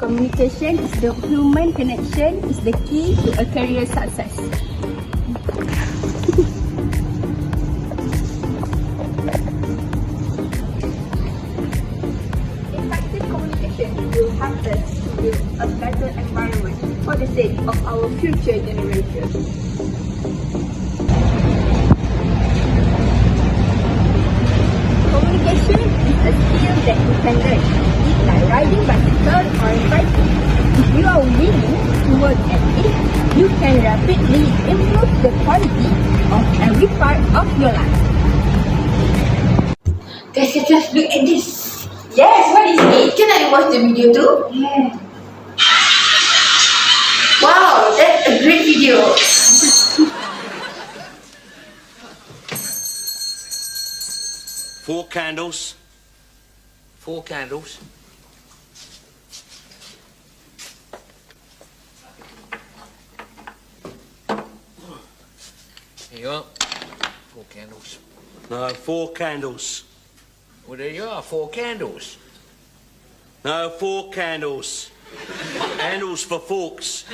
communication is the human connection is the key to a career success. Effective communication will help us to build a better environment for the sake of our future generations. Communication is a skill that you can learn. It's like riding bicycle or biking. If you are willing to work at it, you can rapidly improve the quality of every part of your life. Guys, just look at this. Yes, what is it? Can I watch the video too? Yeah. Wow, that's a great video. Four candles. Four candles. Here you are. Four candles. No, four candles. Well, there you are. Four candles. No, four candles. Handles for forks.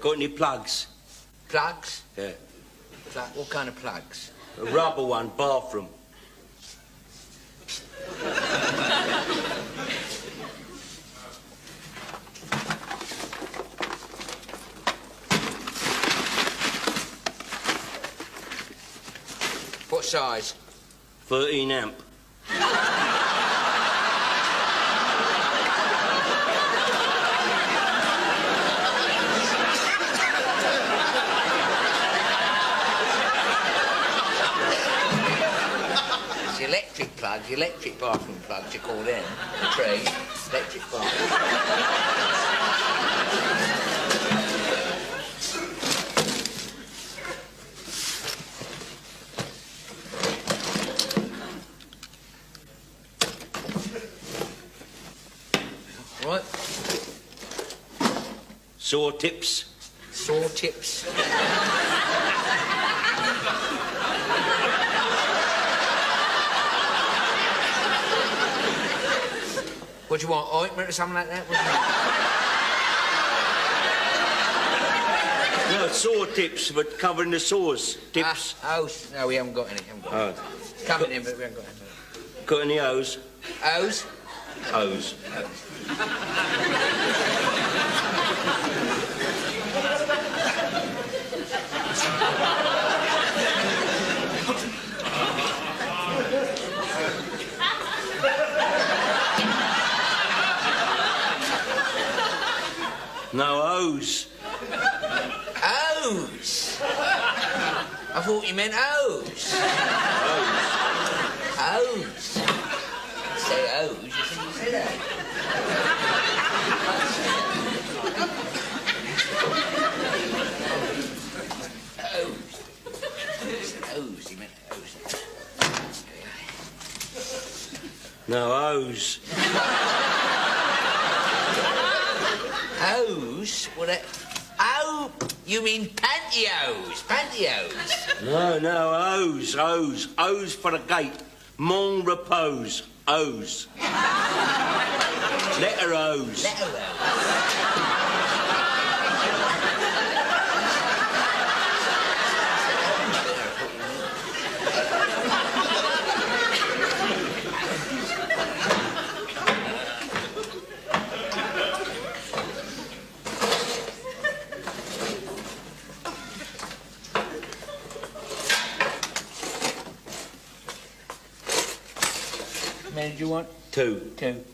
Got any plugs? Plugs? Yeah. What kind of plugs? A rubber one, bathroom. What size? 13 amp. Electric plugs, electric bathroom plugs, you call them. Trade, electric bathroom. Right. Saw tips. Saw tips. What do you want, ointment or something like that? No, saw tips, but covering the saws. Tips. No, we haven't got any. Coming in, but we haven't got any. Got any O's? O's? O's. No O's. O's? I thought you meant O's. O's. Say O's, you think you said that? O's, he meant O's. No O's. O's? What a... Oh, you mean pantyhose? Pantyhose? No, O's. O's for the gate. Mon repose. O's. Letter O's. Letter O's. How many do you want? Two. Two.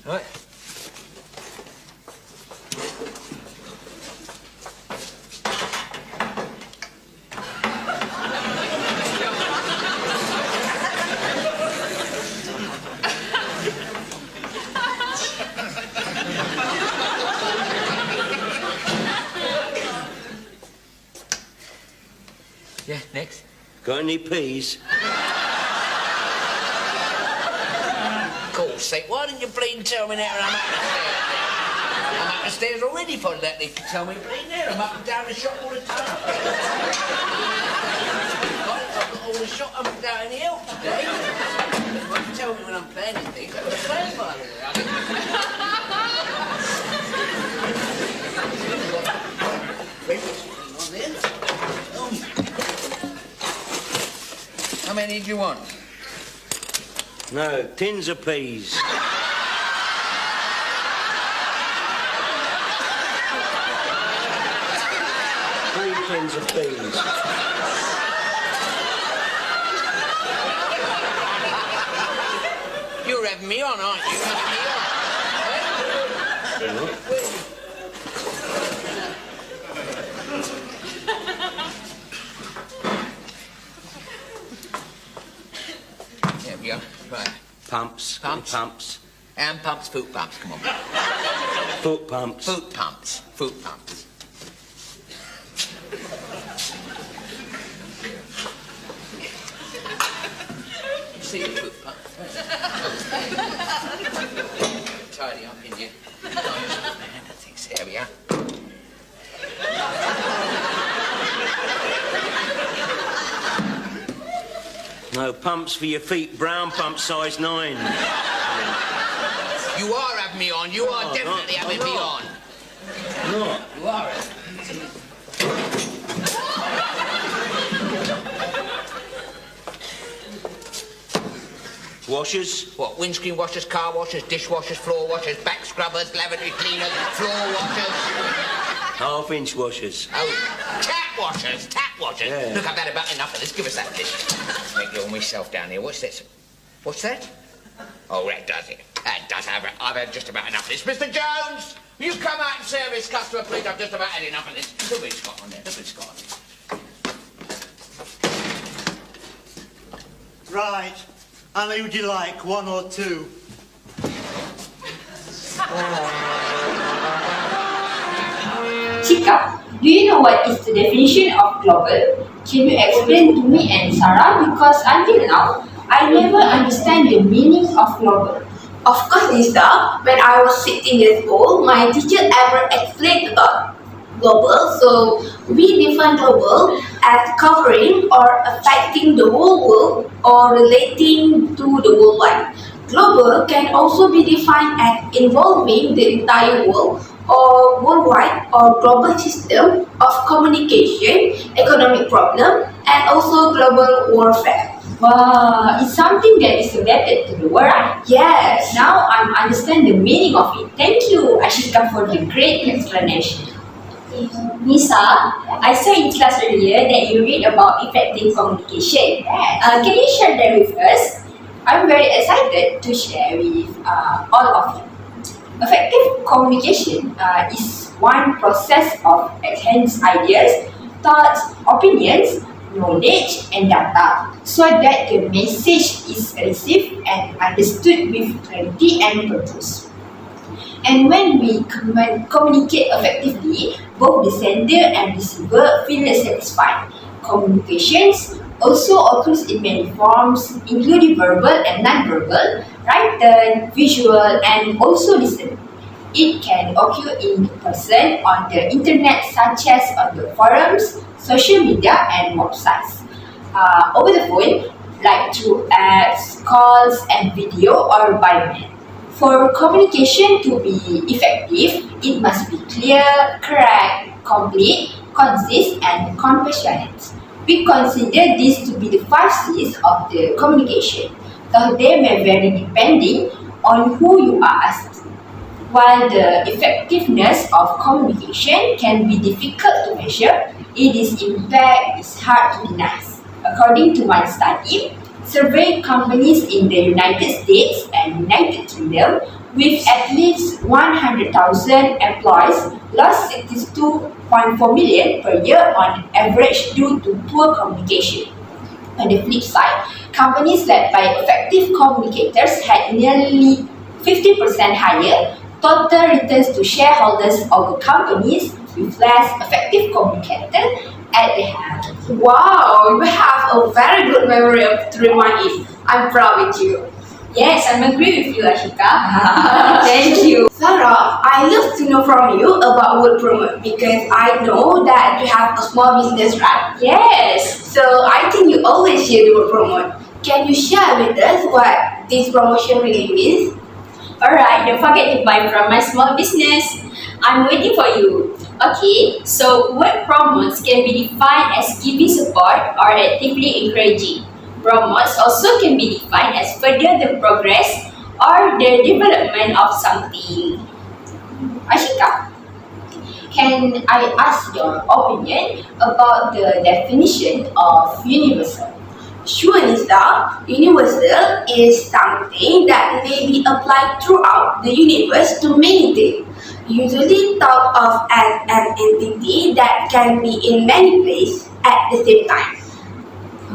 Right. Got any peas? Course sake, why didn't you bleeding tell me that when I'm up the stairs? I'm up the stairs already for that. They can tell me bleeding there. I'm up and down the shop all the time. I've got all the shop up and down the hill today. Why don't you tell me when I'm planning things? I'm just playing by the way. How many do you want? No, tins of peas. 3 tins of peas. You're having me on, aren't you? Having me on. There we go. Right. Pumps. Pumps. Pumps. Hand pumps, foot pumps. Come on. Foot pumps. Foot pumps. Foot pumps. See your foot pump. Tidy up in here. There we are. No pumps for your feet. Brown pump size 9. You are having me on. You are definitely having me on. Not. You are. Washers. What? Windscreen washers, car washers, dishwashers, floor washers, back scrubbers, lavatory cleaners, floor washers. Half-inch washers. Oh, tap washers, tap washers. Yeah. Look, I've had about enough of this. Give us that dish. Make it all myself down here. What's this? What's that? Oh, that does it. That does have it. I've had just about enough of this. Mr. Jones, will you come out and service customer, please? I've just about had enough of this. Look what it's got on there. Look what it's got on there. Right. How many would you like? 1 or 2? Chika, do you know what is the definition of global? Can you explain to me and Sarah? Because until now, I never understand the meaning of global. Of course, Lisa, when I was 16 years old, my teacher ever explained about global. So we define global as covering or affecting the whole world or relating to the worldwide. Global can also be defined as involving the entire world or worldwide or global system of communication, economic problem, and also global warfare. Wow, it's something that is related to the world, right? Yes. Now I understand the meaning of it. Thank you, Ashika, for the great explanation. Nisa, I saw in class earlier that you read about effective communication. Can you share that with us? I'm very excited to share with all of you. Effective communication is one process of exchanging ideas, thoughts, opinions, knowledge, and data so that the message is received and understood with clarity and purpose. And when we communicate effectively, both the sender and receiver feel satisfied. Communications also occurs in many forms, including verbal and non-verbal, written, visual, and also listening. It can occur in person, on the internet, such as on the forums, social media, and websites. Over the phone, like through apps, calls, and video, or by mail. For communication to be effective, it must be clear, correct, complete, concise, and compassionate. We consider this to be the 5 C's of the communication, though they may vary depending on who you are asking. While the effectiveness of communication can be difficult to measure, its impact is hard to deny. According to one study, surveyed companies in the United States and United Kingdom with at least 100,000 employees lost 62.4 million per year on average due to poor communication. On the flip side, companies led by effective communicators had nearly 50% higher total returns to shareholders over companies with less effective communicators at the hand. Wow, you have a very good memory to remind it. I'm proud with you. Yes, I'm agree with you, Ashika. Thank you. Sarah, I love to know from you about word promote because I know that you have a small business, right? Yes. So I think you always hear the word promote. Can you share with us what this promotion really means? Alright, don't forget to buy from my small business. I'm waiting for you. Okay, so word promotes can be defined as giving support or actively encouraging. Promotes also can be defined as further the progress or the development of something. Ashika, can I ask your opinion about the definition of universal? Sure, Nisa. Universal is something that may be applied throughout the universe to many things, usually thought of as an entity that can be in many places at the same time.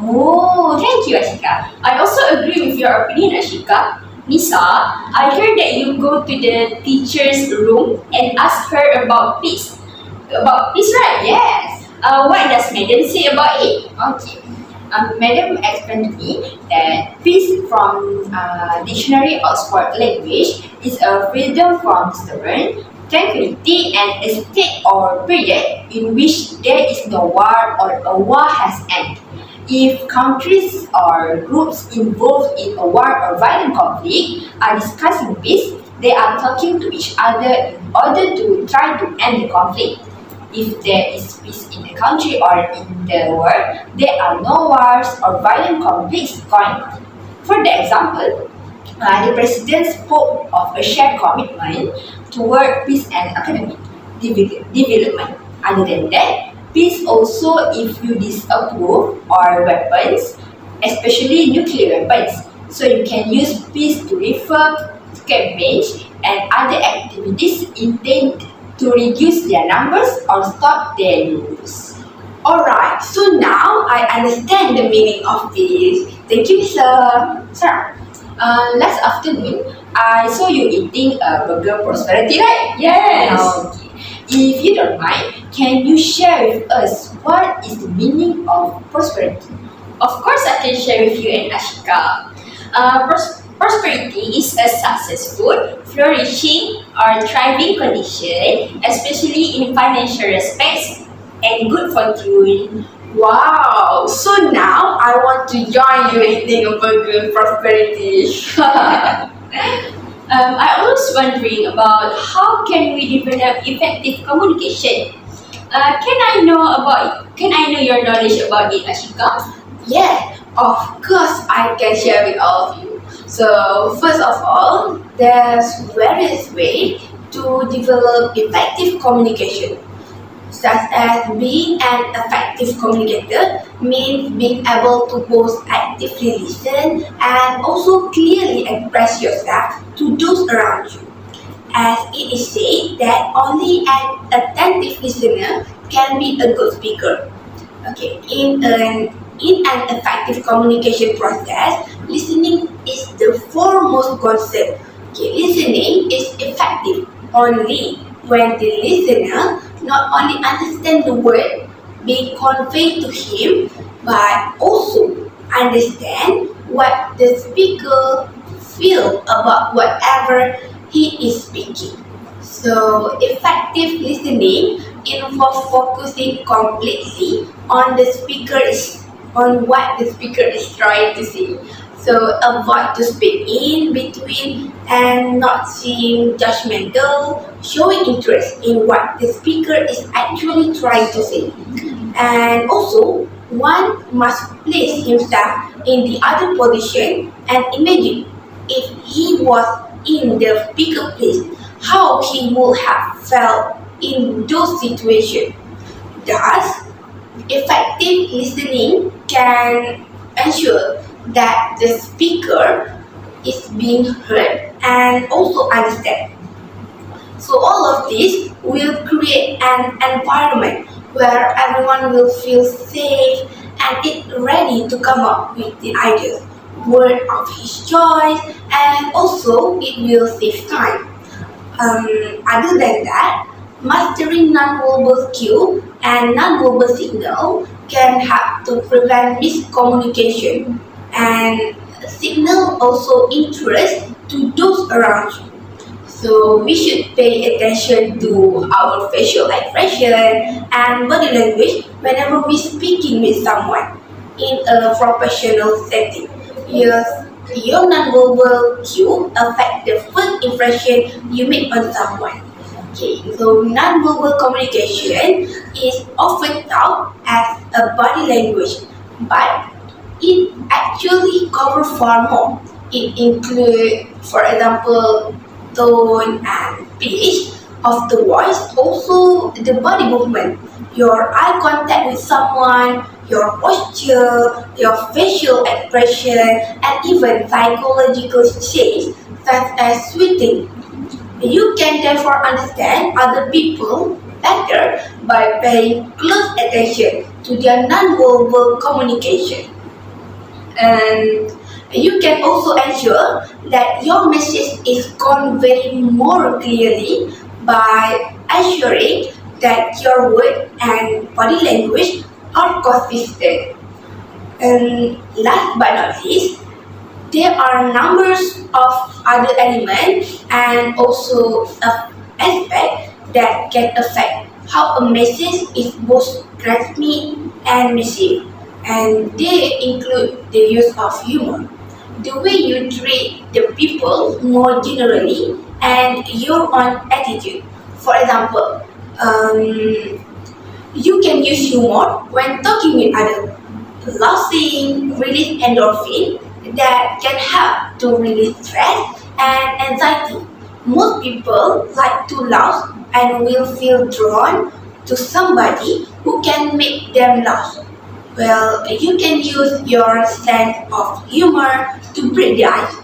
Oh, thank you, Ashika. I also agree with your opinion, Ashika. Nisa, I heard that you go to the teacher's room and ask her about peace. About peace, right? Yes. What does Madam say about it? Okay. Madam explained to me that peace from dictionary Oxford language is a freedom from disturbance, tranquility, and a state or period in which there is no war or a war has ended. If countries or groups involved in a war or violent conflict are discussing peace, they are talking to each other in order to try to end the conflict. If there is peace in the country or in the world, there are no wars or violent conflicts going on. For the example, the President spoke of a shared commitment toward peace and economic development. Other than that, peace also if you disapprove or weapons, especially nuclear weapons. So you can use peace to refer to campaigns and other activities intended to reduce their numbers or stop their use. Alright, so now I understand the meaning of this. Thank you, sir. Sir, last afternoon, I saw you eating a burger prosperity, right? Yes. Okay. If you don't mind, can you share with us what is the meaning of prosperity? Of course, I can share with you and Ashika. Prosperity is a successful, flourishing, or thriving condition, especially in financial respects and good fortune. Wow, so now I want to join you eating a burger prosperity. I was wondering about how can we develop effective communication. Can I know your knowledge about it, Ashika? Yeah, of course I can share with all of you. So first of all, there's various ways to develop effective communication, such as being an effective communicator means being able to both actively listen and also clearly express yourself to those around you. As it is said that only an attentive listener can be a good speaker. Okay, in an effective communication process, listening is the foremost concept. Okay, listening is effective only when the listener not only understands the word being conveyed to him, but also understand what the speaker feels about whatever he is speaking. So, effective listening involves focusing completely on what the speaker is trying to say. So avoid to speak in between and not seem judgmental, showing interest in what the speaker is actually trying to say. And also, one must place himself in the other position and imagine if he was in the speaker place, how he would have felt in those situations. Thus, effective listening can ensure that the speaker is being heard and also understand. So all of this will create an environment where everyone will feel safe and is ready to come up with the ideas, word of his choice, and also it will save time. Other than that, mastering non-verbal cues and non-verbal signal can help to prevent miscommunication, and signal also interest to those around you. So we should pay attention to our facial expression and body language whenever we're speaking with someone in a professional setting. Yes, your nonverbal cue affect the first impression you make on someone. Okay, so nonverbal communication is often thought as a body language, but it actually covers far more. It includes, for example, tone and pitch of the voice, also the body movement, your eye contact with someone, your posture, your facial expression, and even psychological states such as sweating. You can therefore understand other people better by paying close attention to their nonverbal communication. And you can also ensure that your message is conveyed more clearly by ensuring that your word and body language are consistent. And last but not least, there are numbers of other elements and also aspects that can affect how a message is both transmitted and received. And they include the use of humor, the way you treat the people more generally, and your own attitude. For example, you can use humor when talking with others. Laughing release endorphin that can help to release stress and anxiety. Most people like to laugh and will feel drawn to somebody who can make them laugh. Well, you can use your sense of humor to break the ice,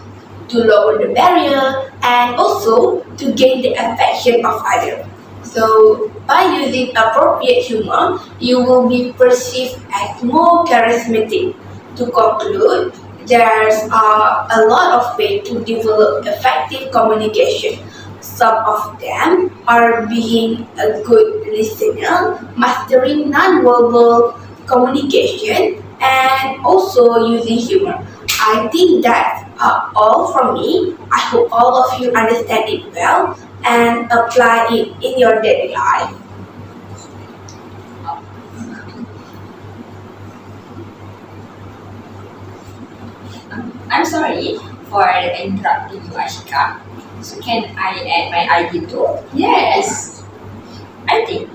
to lower the barrier, and also to gain the affection of others. So, by using appropriate humor, you will be perceived as more charismatic. To conclude, there's a lot of ways to develop effective communication. Some of them are being a good listener, mastering nonverbal communication, and also using humor. I think that's all from me. I hope all of you understand it well and apply it in your daily life. I'm sorry for interrupting you, Ashika. So can I add my idea too? Yes. I think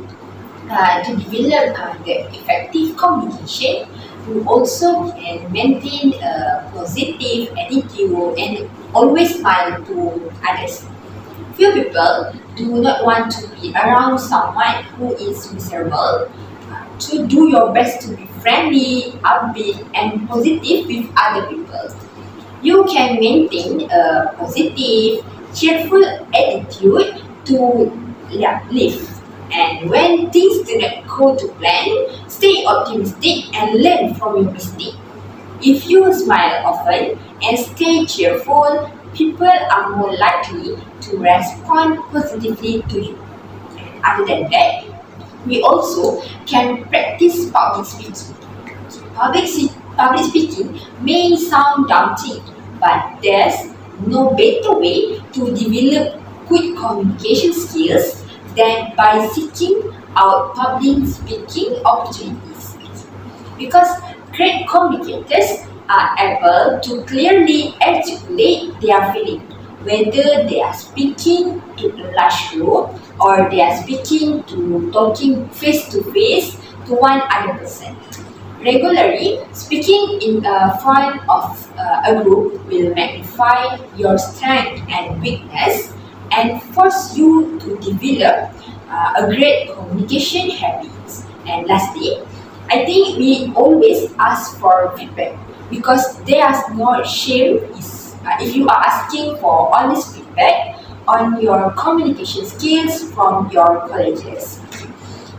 to develop the effective communication, you also can maintain a positive attitude and always smile to others. Few people do not want to be around someone who is miserable. To do your best to be friendly, upbeat, and positive with other people. You can maintain a positive, cheerful attitude to live. And when things do not go to plan, stay optimistic and learn from your mistake. If you smile often and stay cheerful, people are more likely to respond positively to you. And other than that, we also can practice public speaking. Public speaking may sound daunting, but there's no better way to develop good communication skills than by seeking out public speaking opportunities. Because great communicators are able to clearly articulate their feelings, whether they are speaking to a large group or they are talking face to face to one other person. Regularly, speaking in front of a group will magnify your strength and weakness and force you to develop a great communication habits. And lastly, I think we always ask for feedback because there's no shame if you are asking for honest feedback on your communication skills from your colleagues.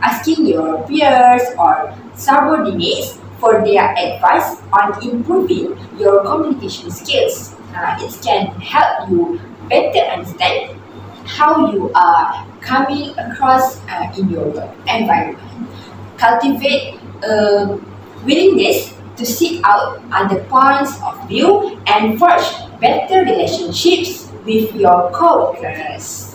Asking your peers or subordinates for their advice on improving your communication skills. It can help you better understand how you are coming across in your work environment. cultivate a willingness to seek out other points of view and forge better relationships with your co-workers.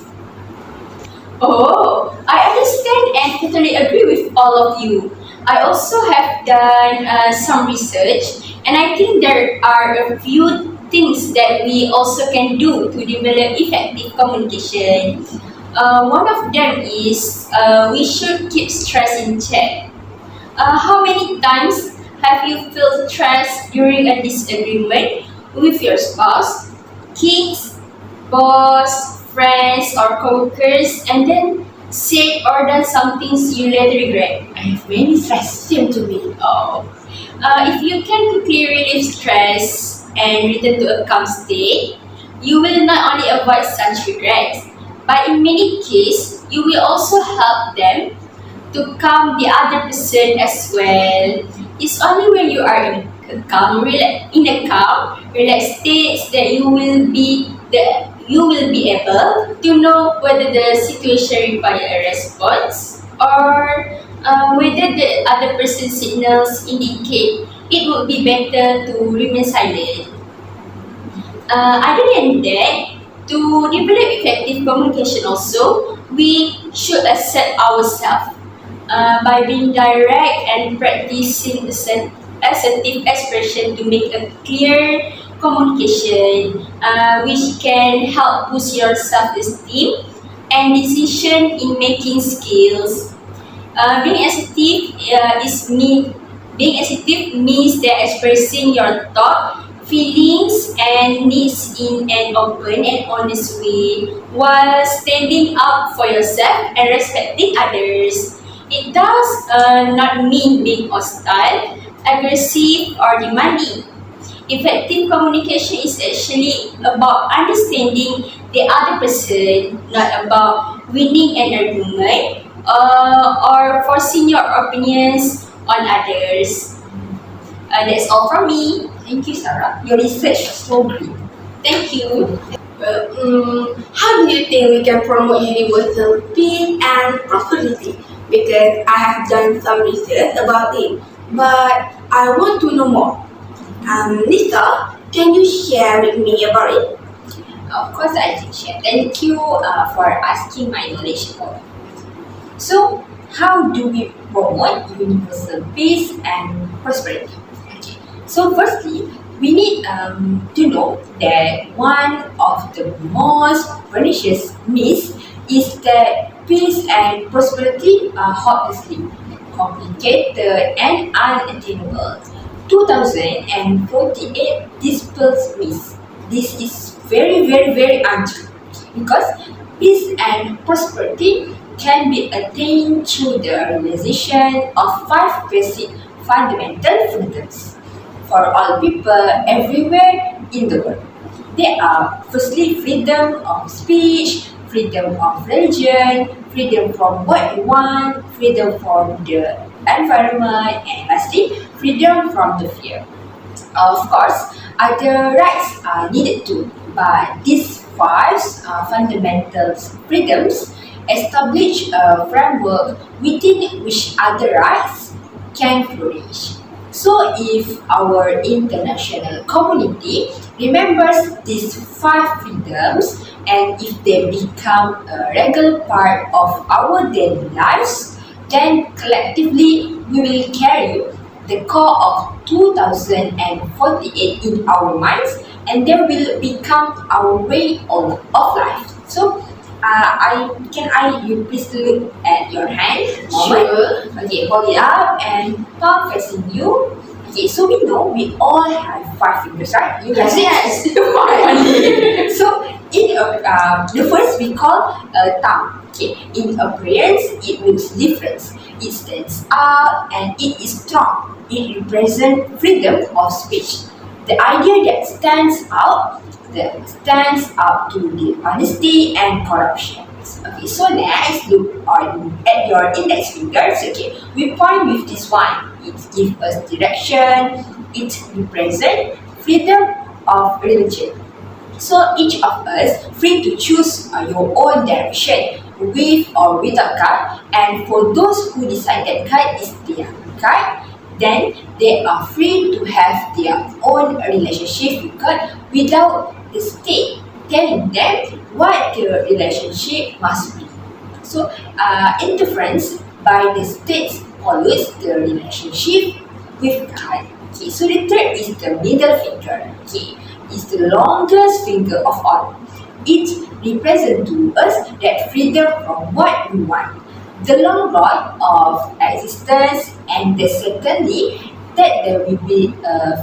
Oh, I understand and totally agree with all of you. I also have done some research, and I think there are a few things that we also can do to develop effective communication. One of them is we should keep stress in check. How many times have you felt stressed during a disagreement with your spouse, kids, boss, friends, or co-workers, and then said or done some things you later regret? I have many stress. Same to me. Oh. If you can quickly relieve stress and return to a calm state, you will not only avoid such regrets, but in many cases, you will also help them to calm the other person as well. It's only when you are in a calm, relaxed state that you will be able to know whether the situation requires a response or whether the other person's signals indicate it would be better to remain silent. Other than that, to develop effective communication also, we should accept ourselves by being direct and practicing assertive expression to make a clear communication, which can help boost your self-esteem and decision in making skills. Being assertive means that expressing your thoughts, feelings, and needs in an open and honest way while standing up for yourself and respecting others. It does not mean being hostile, aggressive, or demanding. Effective communication is actually about understanding the other person, not about winning an argument or forcing your opinions on others. That's all from me. Thank you, Sarah. Your research is so great. Thank you. Well, how do you think we can promote universal peace and prosperity? Because I have done some research about it, but I want to know more. Lisa, can you share with me about it? Of course, I can share. Thank you for asking my knowledge about it. So, how do we promote universal peace and prosperity? Okay. So, firstly, we need to know that one of the most pernicious myths is that peace and prosperity are hopelessly complicated and unattainable. 2048 dispels myths. This is very untrue because peace and prosperity can be attained through the realization of 5 basic fundamental freedoms for all people everywhere in the world. They are firstly freedom of speech, freedom of religion, freedom from what you want, freedom from the environment, and lastly, freedom from the fear. Of course, other rights are needed too, but these 5 fundamental freedoms establish a framework within which other rights can flourish. So if our international community remembers these 5 freedoms and if they become a regular part of our daily lives, then collectively we will carry the core of 2048 in our minds and they will become our way of life. So you please look at your hand? Sure. Okay, hold it up and palm facing you. Okay, so we know we all have 5 fingers, right? You have Yes. 5. So in the first we call thumb. Okay, in appearance it looks different. It stands out and it is strong. It represents freedom of speech. The idea that stands out to the honesty and corruption. Okay, so next look at your index fingers. Okay, we point with this one. It gives us direction. It represents freedom of religion. So each of us free to choose your own direction with or without card. And for those who decide that card is their card, then they are free to have their own relationship with God without the state telling them what the relationship must be. So, interference by the state pollutes the relationship with God. Okay, so the third is the middle finger. Okay, it's the longest finger of all. It represents to us that freedom from what we want, the long rod of existence, and the certainty that there will be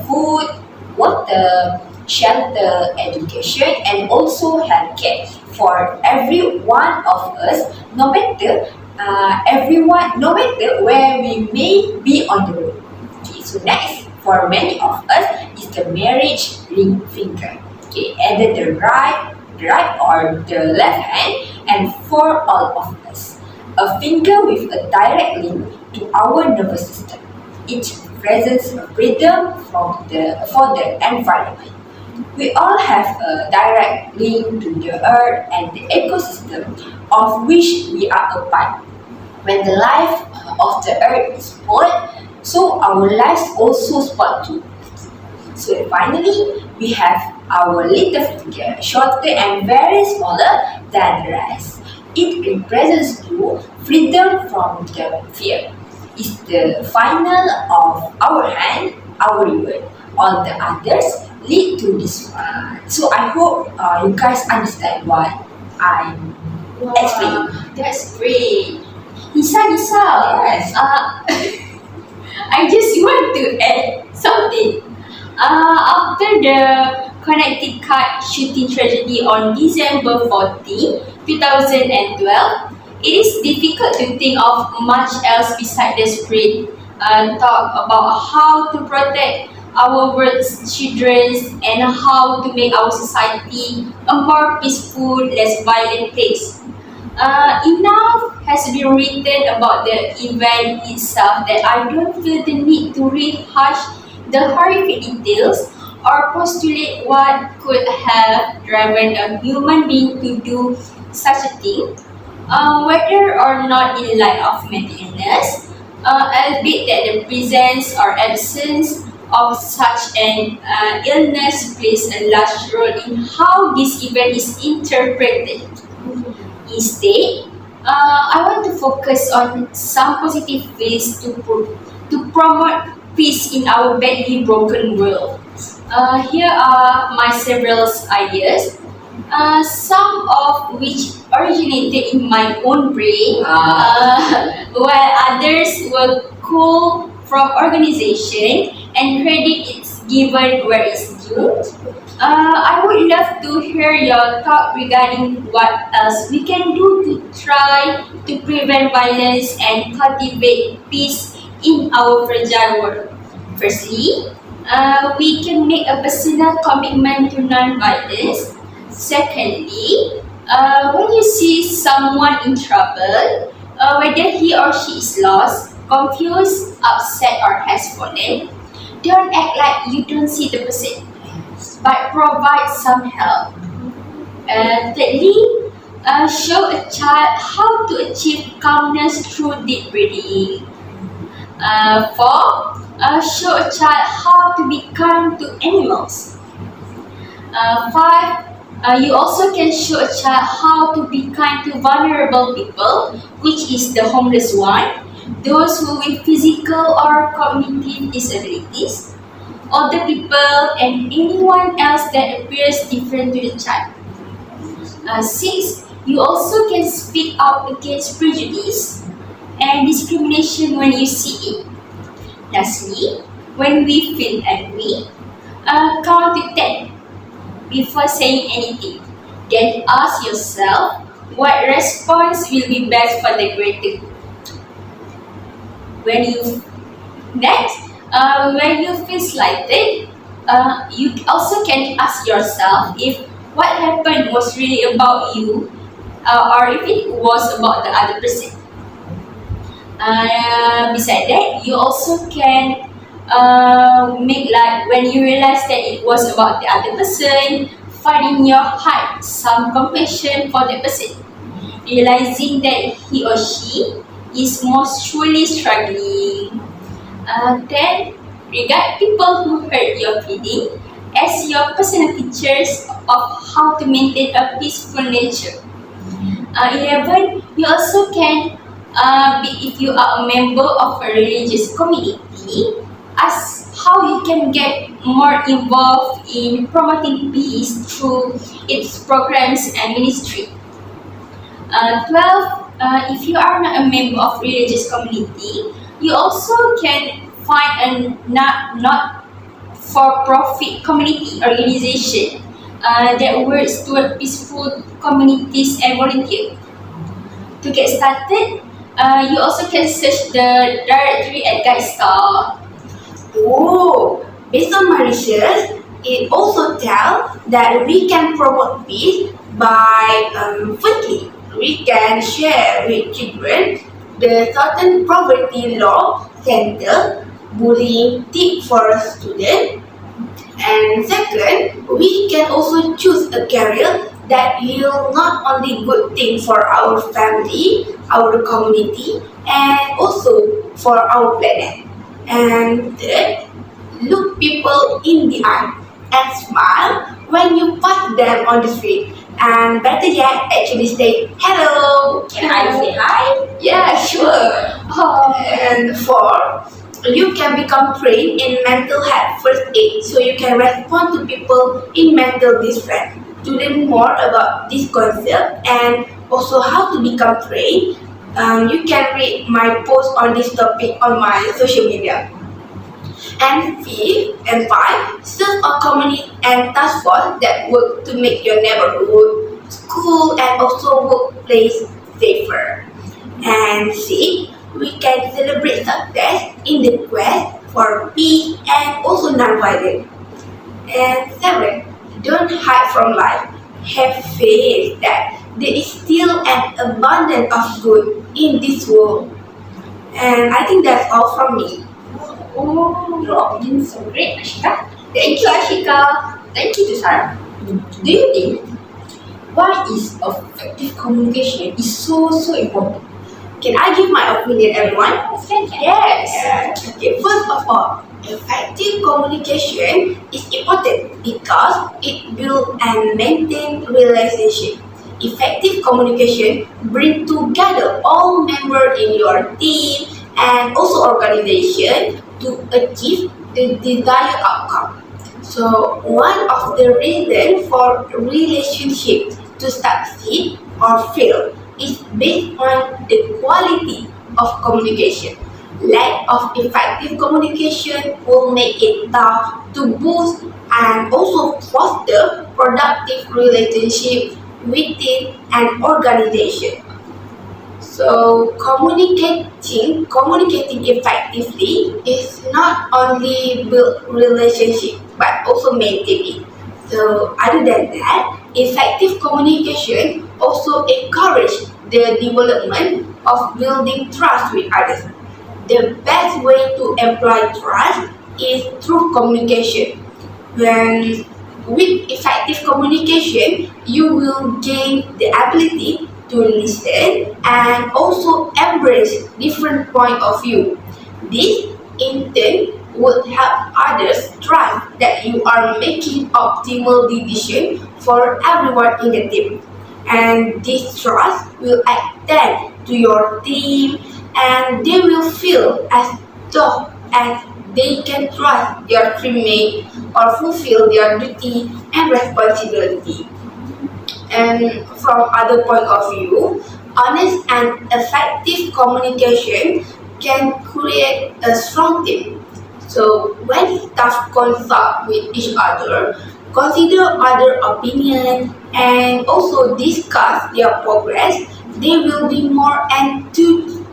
food, water, shelter, education, and also healthcare for every one of us, no matter no matter where we may be on the road. Okay, so next, for many of us, is the marriage ring finger. Okay, either the right or the left hand, and for all of us, a finger with a direct link to our nervous system. It represents freedom for the environment. We all have a direct link to the earth and the ecosystem of which we are a part. When the life of the earth is spoiled, so our lives also spoiled too. So finally, we have our little finger, shorter and very smaller than the rest. It represents to freedom from the fear. It's the final of our hand, our word. All the others lead to this one. So I hope you guys understand what I'm explaining. That's great. Nisa, Yes. I just want to add something. After the connected card shooting tragedy on December 14, 2012, it is difficult to think of much else besides the spirit talk about how to protect our world's children and how to make our society a more peaceful, less violent place. Enough has been written about the event itself that I don't feel the need to rehash the horrific details or postulate what could have driven a human being to do such a thing, whether or not in light of mental illness, albeit that the presence or absence of such an illness plays a large role in how this event is interpreted. Instead, I want to focus on some positive ways to promote peace in our badly broken world. Here are my several ideas, some of which originated in my own brain, while others were culled from organization and credit is given where it's due. I would love to hear your thought regarding what else we can do to try to prevent violence and cultivate peace in our fragile world. Firstly, we can make a personal commitment to non-violence. Secondly, when you see someone in trouble, whether he or she is lost, confused, upset, or has fallen, don't act like you don't see the person, but provide some help. Thirdly, show a child how to achieve calmness through deep breathing. Four, show a child how to be kind to animals. Five, you also can show a child how to be kind to vulnerable people, which is the homeless one, those who with physical or cognitive disabilities, older people, and anyone else that appears different to the child. Six, you also can speak out against prejudice and discrimination when you see it. Lastly, when we feel angry, count to 10 before saying anything. Then ask yourself what response will be best for the greater good. When you feel slighted, you also can ask yourself if what happened was really about you or if it was about the other person. Besides that, you also can make like when you realize that it was about the other person, find in your heart some compassion for the person. realizing that he or she is most truly struggling. Then, regard people who hurt your feeling as your personal features of how to maintain a peaceful nature. 11. You also can, if you are a member of a religious community, ask how you can get more involved in promoting peace through its programs and ministry. 12. If you are not a member of religious community, you also can find a not-for-profit community organization that works toward peaceful communities and volunteer. To get started, you also can search the directory at GuideStar. Oh, based on my research, it also tells that we can promote peace by firstly, we can share with children the Southern Poverty Law Center bullying tip for a student. And second, we can also choose a career that will not only good thing for our family, our community, and also for our planet. And third, look people in the eye and smile when you pass them on the street. And better yet, actually say hello. Can I say hi? Yeah, sure. And four, you can become trained in mental health first aid, so you can respond to people in mental distress. To learn more about this concept and also how to become trained, you can read my post on this topic on my social media. And fifth and five, serve a community and task force that work to make your neighborhood, school, and also workplace safer. And six, we can celebrate success in the quest for peace and also non-violence. And seven, don't hide from life. Have faith that there is still an abundance of good in this world. And I think that's all from me. Oh, your opinion is so great, Ashika. Thank you, Ashika. Thank you, Sarah. Do you think why is effective communication is so important? Can I give my opinion, everyone? Yes. Okay, first of all, effective communication is important because it builds and maintains relationship. Effective communication brings together all members in your team and also organization to achieve the desired outcome. So one of the reasons for relationships to succeed or fail is based on the quality of communication. Lack of effective communication will make it tough to boost and also foster productive relationships within an organization. So communicating effectively is not only build relationship but also maintain it. So other than that, effective communication also encourage the development of building trust with others. The best way to employ trust is through communication. When with effective communication, you will gain the ability to listen and also embrace different point of view. This in turn would help others trust that you are making optimal decision for everyone in the team. And this trust will extend to your team and they will feel as though as they can trust their teammate or fulfill their duty and responsibility. And from other point of view, honest and effective communication can create a strong team. So when staff consult with each other, consider other opinions and also discuss their progress, they will be more enthused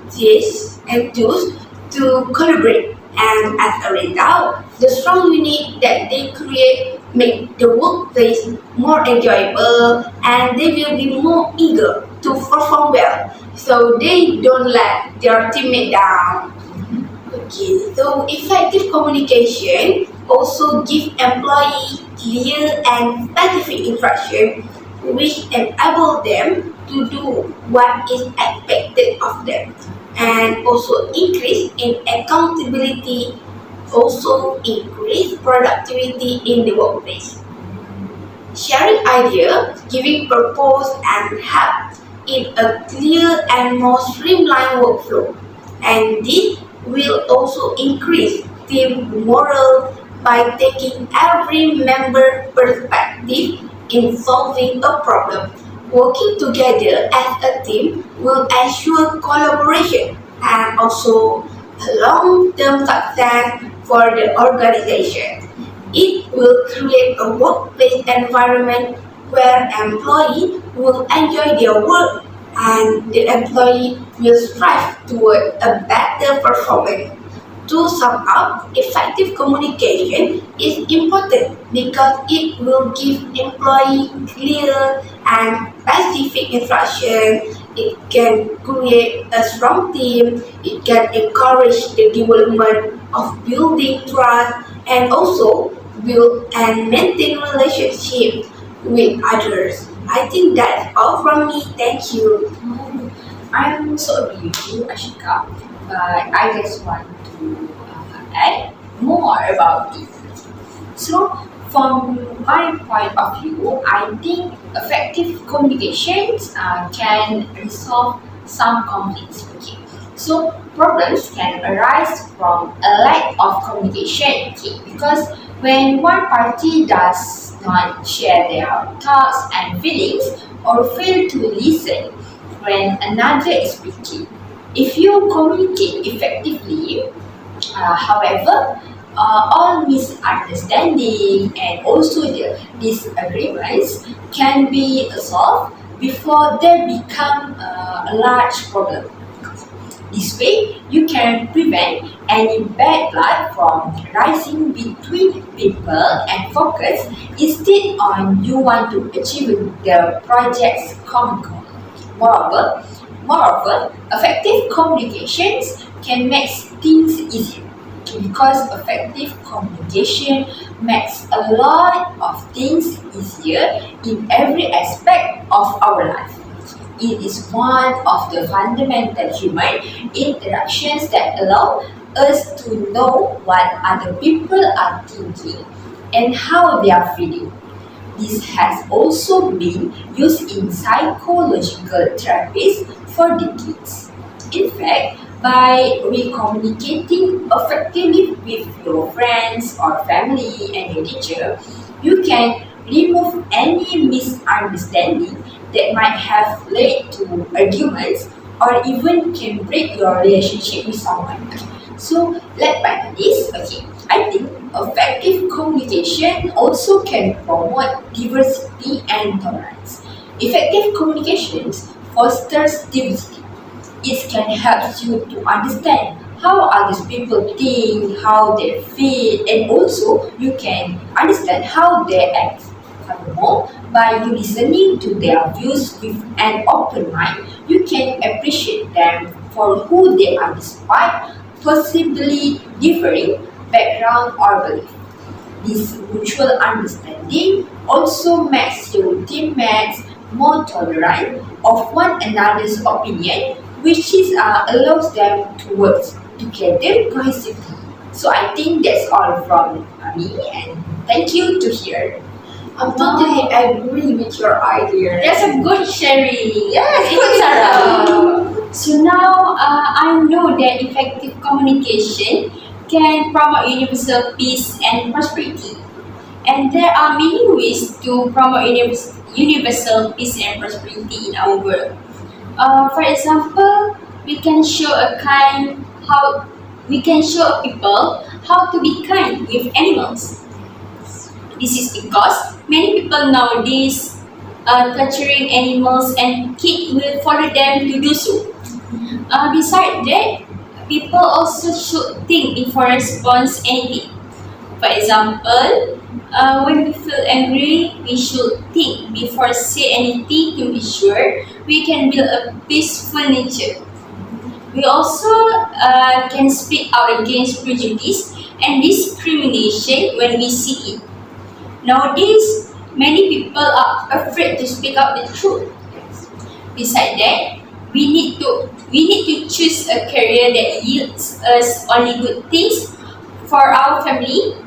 to collaborate. And as a result, the strong unit that they create make the workplace more enjoyable and they will be more eager to perform well. So they don't let their teammate down. Okay, so effective communication also give employees clear and specific instruction which enable them to do what is expected of them, and also increase in accountability, also increase productivity in the workplace. Sharing ideas, giving purpose and help in a clear and more streamlined workflow, and this will also increase team morale by taking every member perspective in solving a problem. Working together as a team will ensure collaboration and also long-term success for the organization. It will create a workplace environment where employees will enjoy their work and the employee will strive toward a better performance. To sum up, effective communication is important because it will give employees clear and specific instructions. It can create a strong team, it can encourage the development of building trust, and also build and maintain relationships with others. I think that's all from me. Thank you. I also agree with you, Ashika, but I just want to add more about it. So, from my point of view, I think effective communications can resolve some conflicts. Okay, so problems can arise from a lack of communication. Okay, because when one party does not share their thoughts and feelings or fail to listen when another is speaking. If you communicate effectively, however, all misunderstanding and also the disagreements can be solved before they become a large problem. This way, you can prevent any bad blood from rising between people and focus instead on you want to achieve the project's common goal. Moreover, effective communications can make things easier because effective communication makes a lot of things easier in every aspect of our life. It is one of the fundamental human interactions that allow us to know what other people are thinking and how they are feeling. This has also been used in psychological therapies for decades. In fact, by communicating effectively with your friends or family and your teacher, you can remove any misunderstanding that might have led to arguments or even can break your relationship with someone. So, led by this, I think effective communication also can promote diversity and tolerance. Effective communications fosters diversity. It can help you to understand how other people think, how they feel, and also you can understand how they act. Furthermore, by you listening to their views with an open mind, you can appreciate them for who they are despite possibly differing background or belief. This mutual understanding also makes your teammates more tolerant of one another's opinion, which allows them to work together cohesively. So I think that's all from me, and thank you to hear. I'm totally agree with your idea. That's a good sharing. Yes, good, Sarah. So now I know that effective communication can promote universal peace and prosperity. And there are many ways to promote universal peace and prosperity in our world. For example, we can show people how to be kind with animals. This is because many people nowadays torturing animals and kids will follow them to do so. Besides that, people also should think before response anything. For example, when we feel angry, we should think before say anything to be sure we can build a peaceful nature. We also can speak out against prejudice and discrimination when we see it. Nowadays, many people are afraid to speak out the truth. Besides that, we need to choose a career that yields us only good things for our family,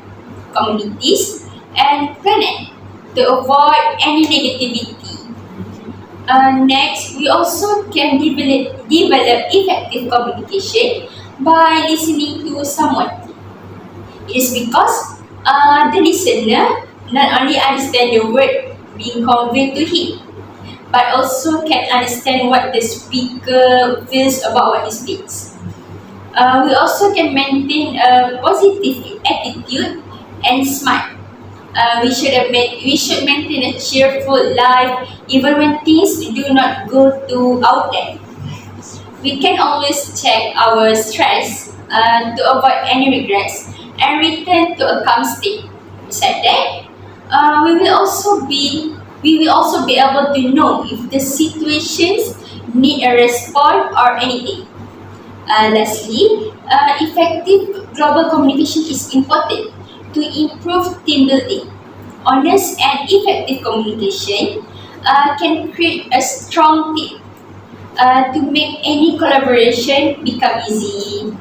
communities, and planet to avoid any negativity. Next, we also can develop effective communication by listening to someone. It is because the listener not only understand the word being conveyed to him, but also can understand what the speaker feels about what he speaks. We also can maintain a positive attitude and smile. We should maintain a cheerful life even when things do not go to our plan. We can always check our stress to avoid any regrets and return to a calm state. Besides that, we will also be able to know if the situations need a response or anything. Lastly, effective global communication is important to improve team building. Honest and effective communication can create a strong team to make any collaboration become easy.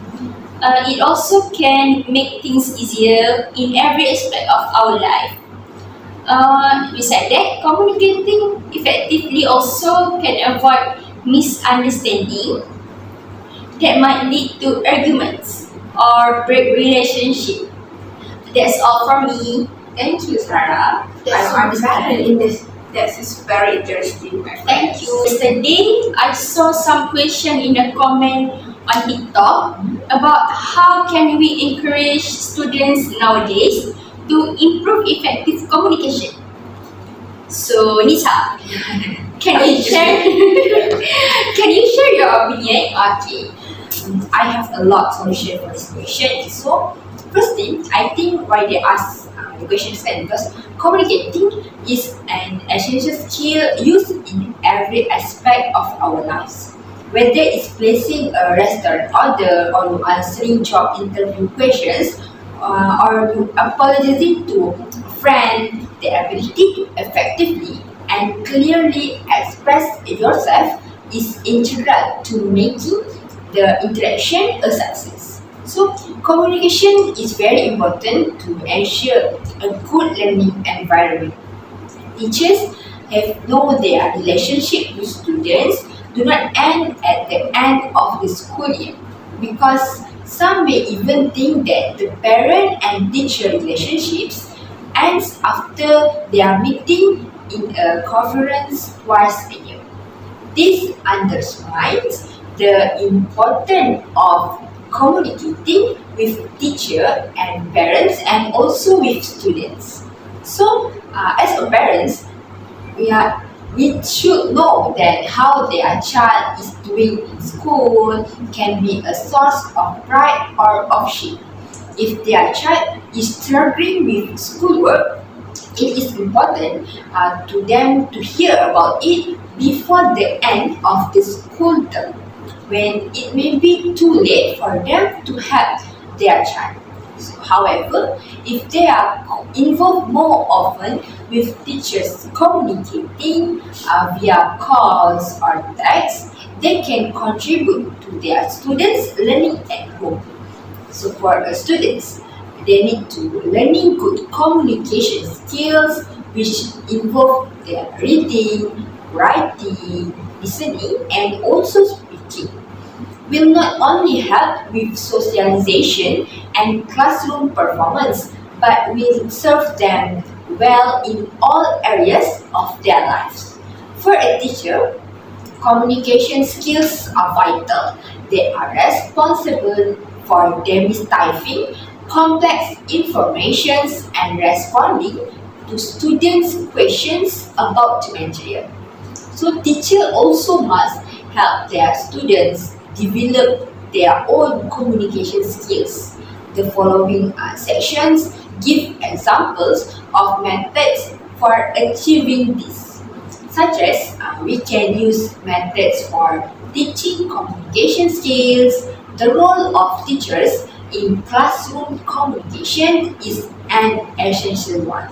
It also can make things easier in every aspect of our life. Besides that, communicating effectively also can avoid misunderstanding that might lead to arguments or break relationship. That's all from me. Thank you, Sarah. I'm in this. That is very interesting. Thank you. Yesterday, I saw some question in a comment on TikTok about how can we encourage students nowadays to improve effective communication. So, Nisa, can you share? Can you share your opinion? Okay, I have a lot to share for this question. So, first thing, I think why they ask the question is that because communicating is an essential skill used in every aspect of our lives. Whether it's placing a restaurant order or answering job interview questions or apologizing to a friend, the ability to effectively and clearly express yourself is integral to making the interaction a success. So, communication is very important to ensure a good learning environment. Teachers have known their relationship with students do not end at the end of the school year, because some may even think that the parent and teacher relationships ends after their meeting in a conference twice a year. This undermines the importance of communicating with teacher and parents and also with students. So, as a parents, we should know that how their child is doing in school can be a source of pride or of shame. If their child is struggling with schoolwork, it is important to them to hear about it before the end of the school term, when it may be too late for them to help their child. So, however, if they are involved more often with teachers communicating via calls or texts, they can contribute to their students' learning at home. So for students, they need to learning good communication skills which involve their reading, writing, listening, and also speaking. Will not only help with socialization and classroom performance, but will serve them well in all areas of their lives. For a teacher, communication skills are vital. They are responsible for demystifying complex information and responding to students' questions about the material. So, teachers also must help their students develop their own communication skills. The following sections give examples of methods for achieving this, such as we can use methods for teaching communication skills. The role of teachers in classroom communication is an essential one.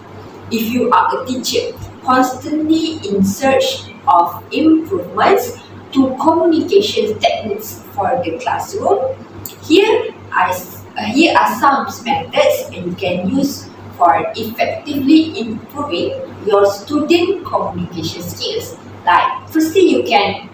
If you are a teacher constantly in search of improvements to communication techniques for the classroom, here are some methods you can use for effectively improving your student communication skills. Like, firstly, you can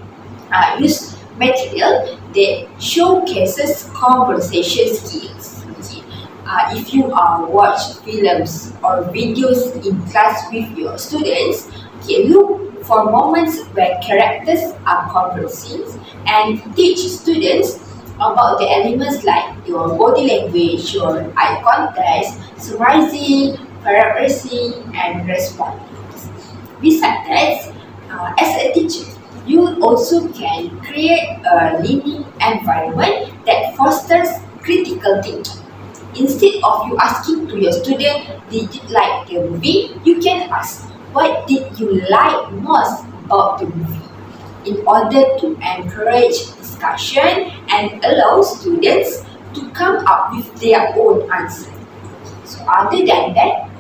use material that showcases conversation skills. Okay. If you watch films or videos in class with your students, okay, look for moments where characters are conversing and teach students about the elements like your body language, your eye contact, summarizing, paraphrasing, and responding. Besides that, as a teacher, you also can create a learning environment that fosters critical thinking. Instead of you asking to your student, did you like the movie? You can ask, what did you like most about the movie? In order to encourage discussion and allow students to come up with their own answer. So other than that,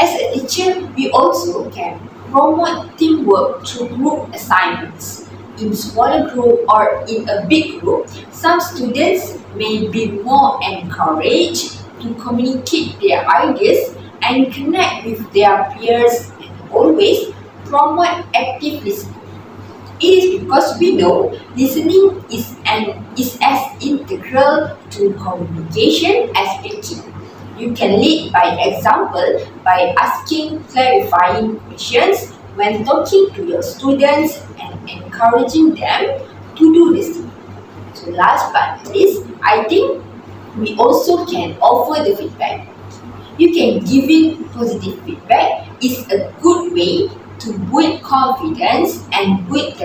as a teacher, we also can promote teamwork through group assignments. In smaller group or in a big group, some students may be more encouraged to communicate their ideas and connect with their peers, and always promote active listening. It is because we know listening is as integral to communication as speaking. You can lead by example by asking clarifying questions when talking to your students and encouraging them to do this. So last but not least, I think we also can offer the feedback. You can giving positive feedback is a good way to build confidence and build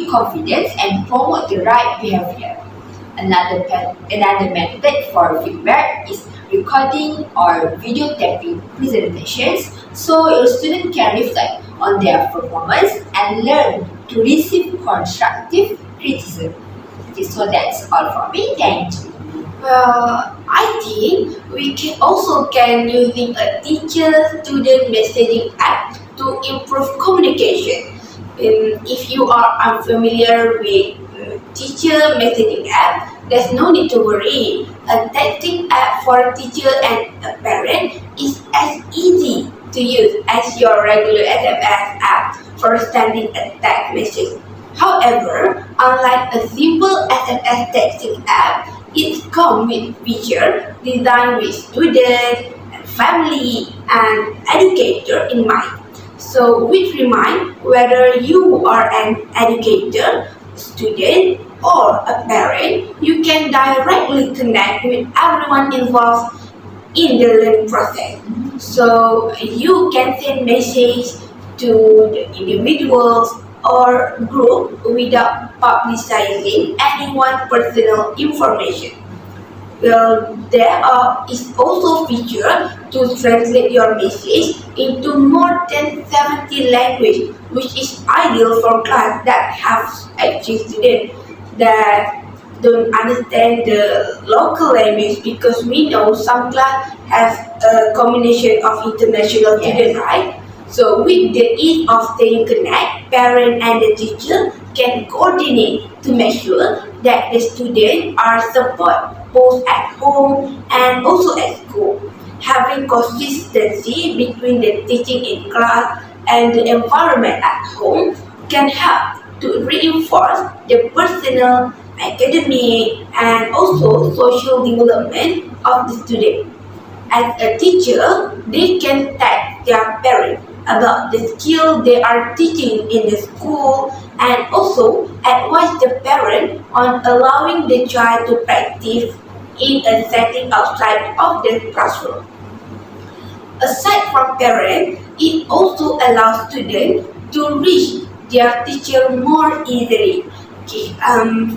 confidence and promote the right behavior. Another method for feedback is recording or videotaping presentations so your student can reflect on their performance and learn to receive constructive criticism. Okay, so that's all for me. Thank you. Well, I think we can also using a teacher-student messaging app to improve communication. If you are unfamiliar with teacher messaging app, there's no need to worry. A texting app for a teacher and a parent is as easy to use as your regular SMS app for sending a text message. However, unlike a simple SMS texting app, it comes with features designed with students, family, and educator in mind. So, which remind whether you are an educator, student, or a parent, you can directly connect with everyone involved in the learning process. So, you can send messages to the individuals or group without publicizing anyone's personal information. Well, there is also feature to translate your message into more than 70 languages, which is ideal for class that have actually students that don't understand the local language, because we know some class have a combination of international students, right? So with the ease of staying connected, parent and the teacher can coordinate to make sure that the students are supported both at home and also at school. Having consistency between the teaching in class and the environment at home can help to reinforce the personal, academic, and also social development of the student. As a teacher, they can tag their parents about the skill they are teaching in the school and also advise the parent on allowing the child to practice in a setting outside of the classroom. Aside from parents, it also allows students to reach their teacher more easily,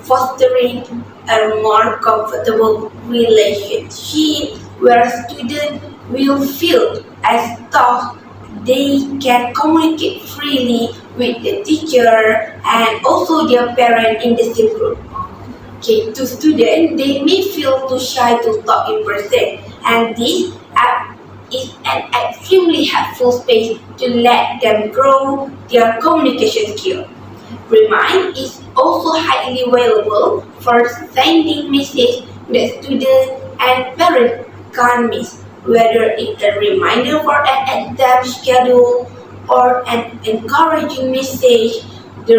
fostering a more comfortable relationship where students will feel as though they can communicate freely with the teacher and also their parent in the same group. To students, they may feel too shy to talk in person, and this app is an extremely helpful space to let them grow their communication skill. Remind is also highly valuable for sending messages that students and parents can't miss, whether it's a reminder for an exam schedule or an encouraging message. The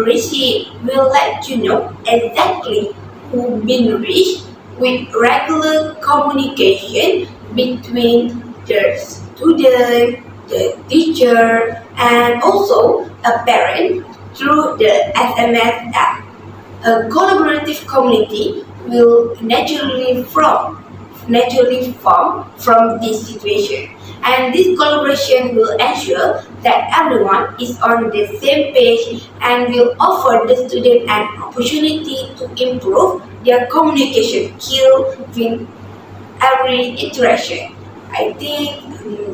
receipt will let you know exactly who's been reached with regular communication between the student, the teacher, and also a parent through the SMS app. A collaborative community will naturally form from this situation. And this collaboration will ensure that everyone is on the same page and will offer the student an opportunity to improve their communication skill with every interaction. I think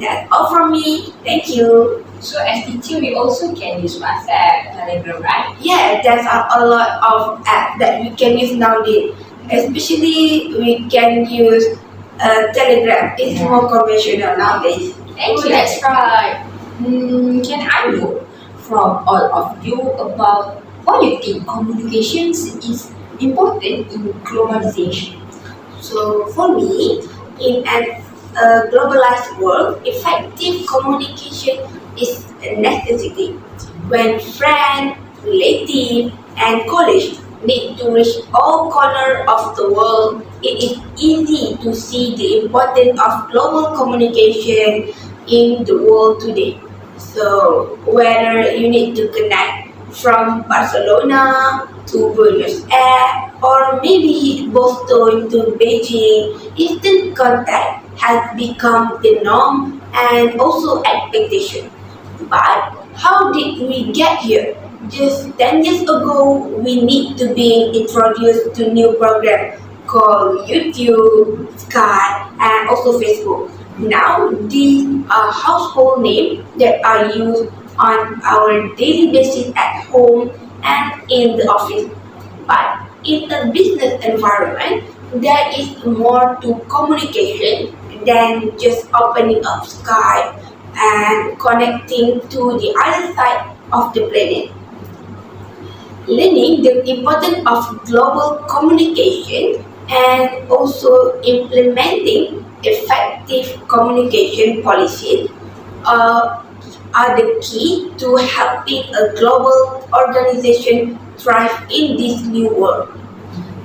that's all from me. Thank you. So as teacher, we also can use WhatsApp, Telegram, right? Yeah, there's a lot of apps that we can use nowadays. Especially we can use Telegram. It's more conventional nowadays. Thank you. That's right. Can I know from all of you about why you think communications is important in globalization? So for me, in an globalized world, effective communication is a necessity. When friends, relatives, and colleagues need to reach all corners of the world, it is easy to see the importance of global communication in the world today. So whether you need to connect from Barcelona to Buenos Aires or maybe Boston to Beijing, instant contact has become the norm and also expectation. But how did we get here? Just 10 years ago, we need to be introduced to new programs called YouTube, Skype, and also Facebook. Now, these are household names that are used on our daily basis at home and in the office. But in a business environment, there is more to communication than just opening up Skype and connecting to the other side of the planet. Learning the importance of global communication and also implementing effective communication policies are the key to helping a global organization thrive in this new world.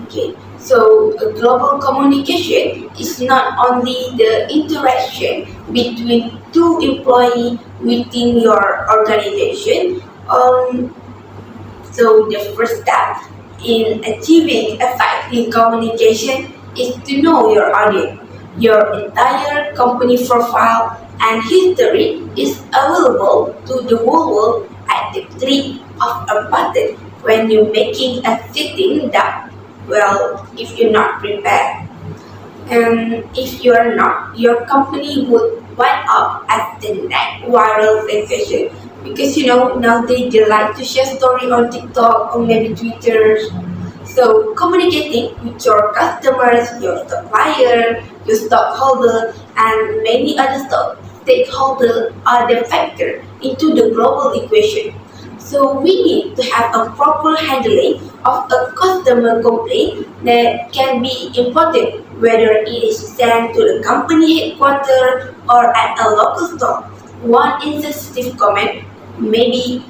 Okay, so global communication is not only the interaction between two employees within your organization. So the first step in achieving effective communication is to know your audience. Your entire company profile and history is available to the whole world at the click of a button when you're making a sitting duck. Well, if you're not prepared. And if you are not, your company would wind up as the next viral sensation. Because nowadays they like to share story on TikTok or maybe Twitter. So communicating with your customers, your supplier, your stockholder, and many other stakeholders are the factor into the global equation. So we need to have a proper handling of a customer complaint that can be important, whether it is sent to the company headquarters or at a local store. One insensitive comment maybe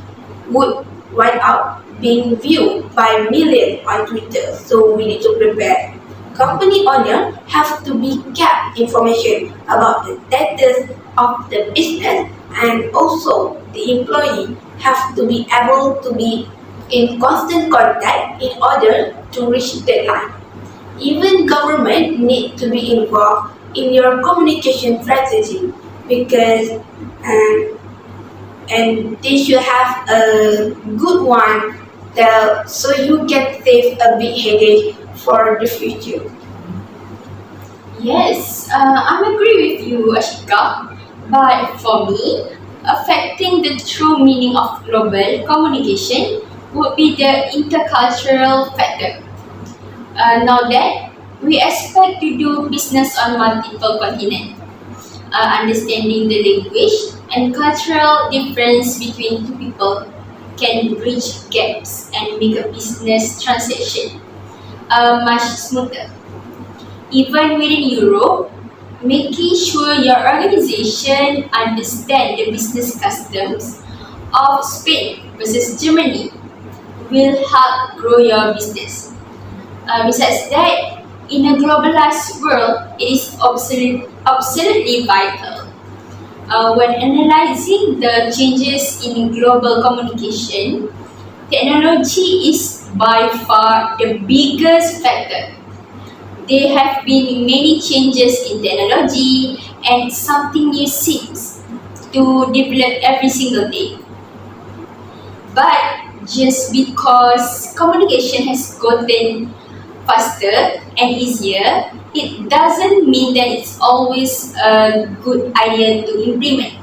would wind up being viewed by millions on Twitter, so we need to prepare. Company owner have to be kept information about the status of the business, and also the employee have to be able to be in constant contact in order to reach deadline. Even government need to be involved in your communication strategy because and they should have a good one so you can save a big headache for the future. Yes, I agree with you, Ashika. But for me, affecting the true meaning of global communication would be the intercultural factor. Now that we expect to do business on multiple continents, understanding the language and cultural difference between two people can bridge gaps and make a business transaction much smoother. Even within Europe, making sure your organization understands the business customs of Spain versus Germany will help grow your business. Besides that, in a globalized world, it is absolutely vital. When analyzing the changes in global communication, technology is by far the biggest factor. There have been many changes in technology and something new seems to develop every single day. But just because communication has gotten faster and easier, it doesn't mean that it's always a good idea to implement.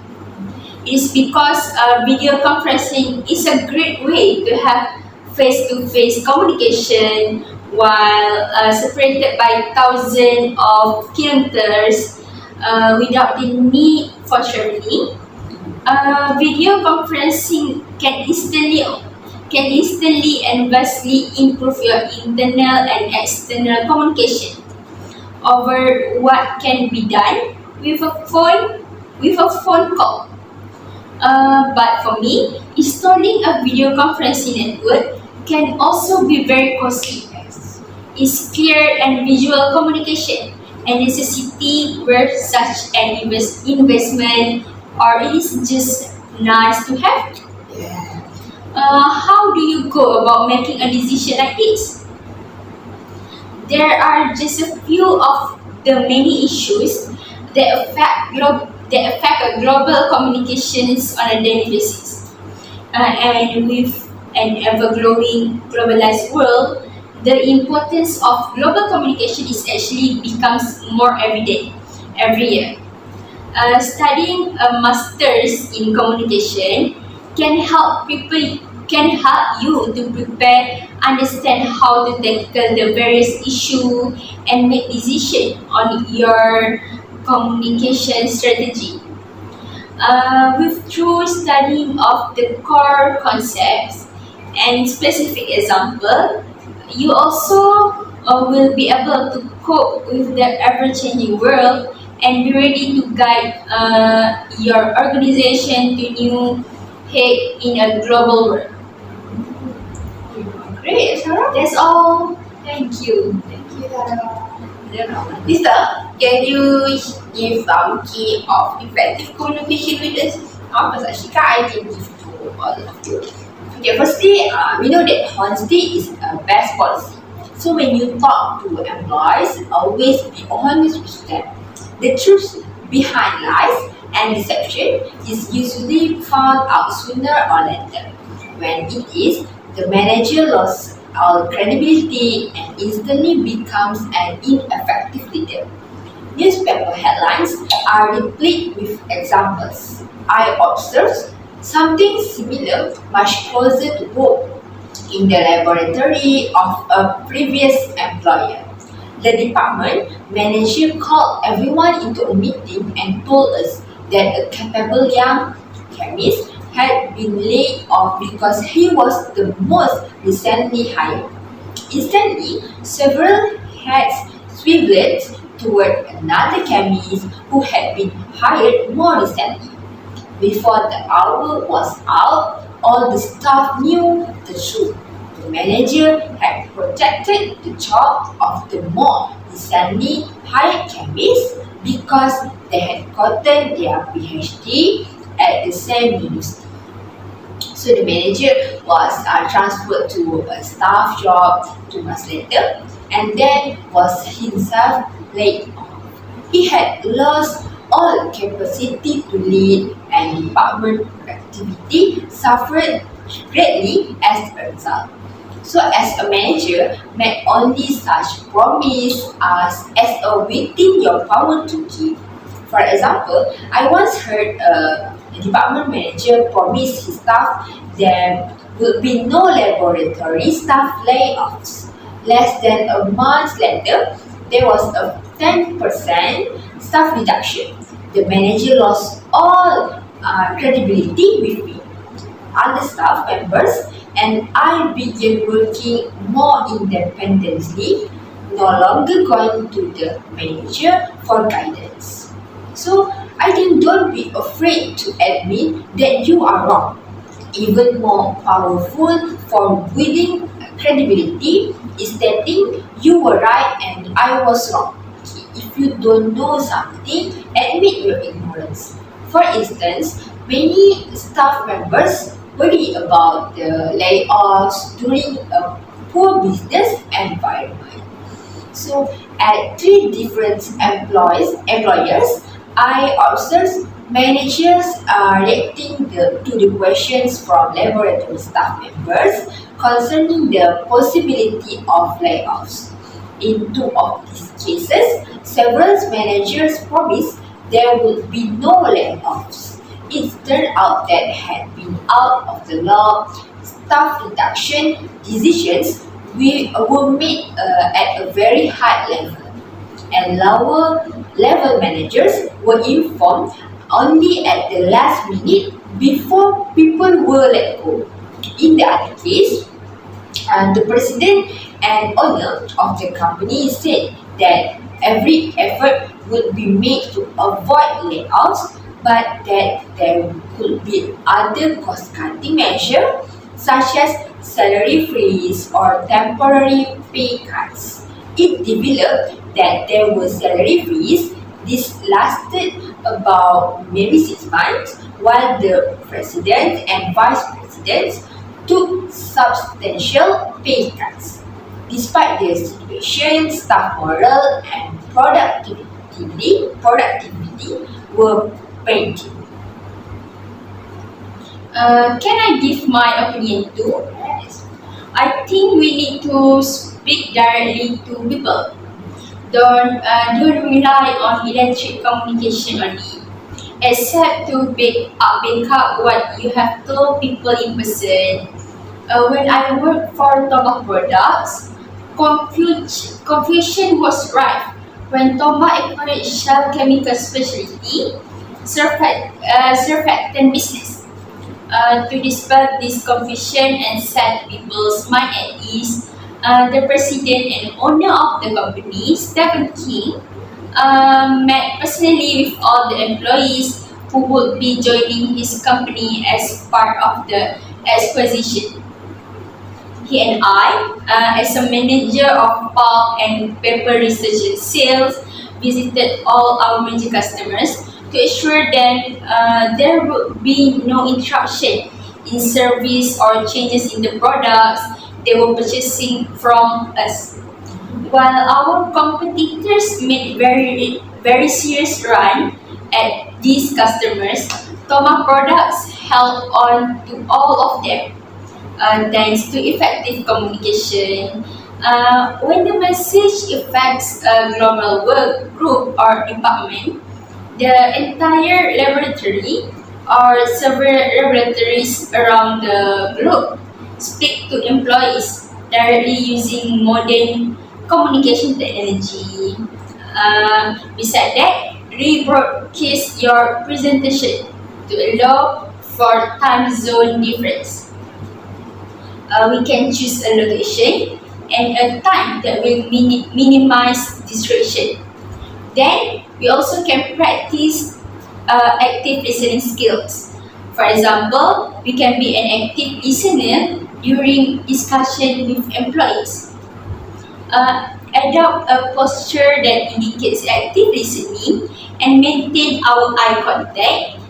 It is because video conferencing is a great way to have face-to-face communication while separated by thousands of kilometers without the need for traveling. Video conferencing can instantly and vastly improve your internal and external communication over what can be done with a phone call. But for me, installing a video conferencing network can also be very costly. It's clear and visual communication a necessity where such an investment, or it is just nice to have? How do you go about making a decision like this? There are just a few of the many issues that affect global communications on a daily basis. And with an ever-growing globalized world, the importance of global communication is actually becomes more evident every year. Studying a master's in communication can help you to prepare, understand how to tackle the various issues and make decisions on your communication strategy. With through studying of the core concepts and specific example, you also will be able to cope with the ever-changing world and be ready to guide your organization to new height in a global world. Great, Sarah. That's all. Thank you. Lisa, can you give some key of effective communication with us? Because Ashika, I can give to all of you. Okay, firstly, we know that honesty is a best policy. So when you talk to employees, always be honest with them. The truth behind lies and deception is usually found out sooner or later. When it is, the manager loses all credibility and instantly becomes an ineffective leader. Newspaper headlines are replete with examples. I observed something similar much closer to home in the laboratory of a previous employer. The department manager called everyone into a meeting and told us that a capable young chemist had been laid off because he was the most recently hired. Instantly, several heads swiveled toward another chemist who had been hired more recently. Before the hour was out, all the staff knew the truth. The manager had protected the job of the more recently hired chemist because they had gotten their PhD at the same university. So the manager was transferred to a staff job 2 months later and then was himself laid off. He had lost all capacity to lead and department productivity suffered greatly as a result. So as a manager, make only such promise as within your power to keep. For example, I once heard a department manager promise his staff there would be no laboratory staff layoffs. Less than a month later, there was a 10% staff reduction. the manager lost all credibility with me, other staff members, and I began working more independently, no longer going to the manager for guidance. So I think don't be afraid to admit that you are wrong. Even more powerful for building credibility is stating you were right and I was wrong. If you don't know something, admit your ignorance. For instance, many staff members worry about the layoffs during a poor business environment. So at 3 different employers, I observed managers reacting to the questions from laboratory staff members concerning the possibility of layoffs. In 2 of these cases, several managers promised there would be no layoffs. It turned out that had been out of the law, staff reduction decisions were made at a very high level, and lower level managers were informed only at the last minute before people were let go. In the other case, the president and owner of the company said that every effort would be made to avoid layoffs, but that there could be other cost-cutting measures such as salary freeze or temporary pay cuts. It developed that there was salary freeze. This lasted about maybe 6 months, while the president and vice presidents took substantial pay cuts. Despite the situation, staff morale and productivity were paid. Can I give my opinion too? Yes. I think we need to speak directly to people. Don't rely on electric communication only. Except to back up what you have told people in person. When I worked for Tombak Products, confusion was rife when Tombak acquired Shell Chemical Specialty surfactant business. To dispel this confusion and set people's mind at ease, the president and owner of the company, Stephen King, met personally with all the employees who would be joining his company as part of the acquisition. He and I, as a manager of pulp and paper research and sales, visited all our major customers to assure them there would be no interruption in service or changes in the products they were purchasing from us. While our competitors made very serious run at these customers, Tombak Products held on to all of them. Thanks to effective communication, when the message affects a global work group or department, the entire laboratory or several laboratories around the globe speak to employees directly using modern communication technology. Besides that, rebroadcast your presentation to allow for time zone difference. We can choose a location and a time that will minimize distraction. Then, we also can practice active listening skills. For example, we can be an active listener during discussion with employees. Adopt a posture that indicates active listening and maintain our eye contact.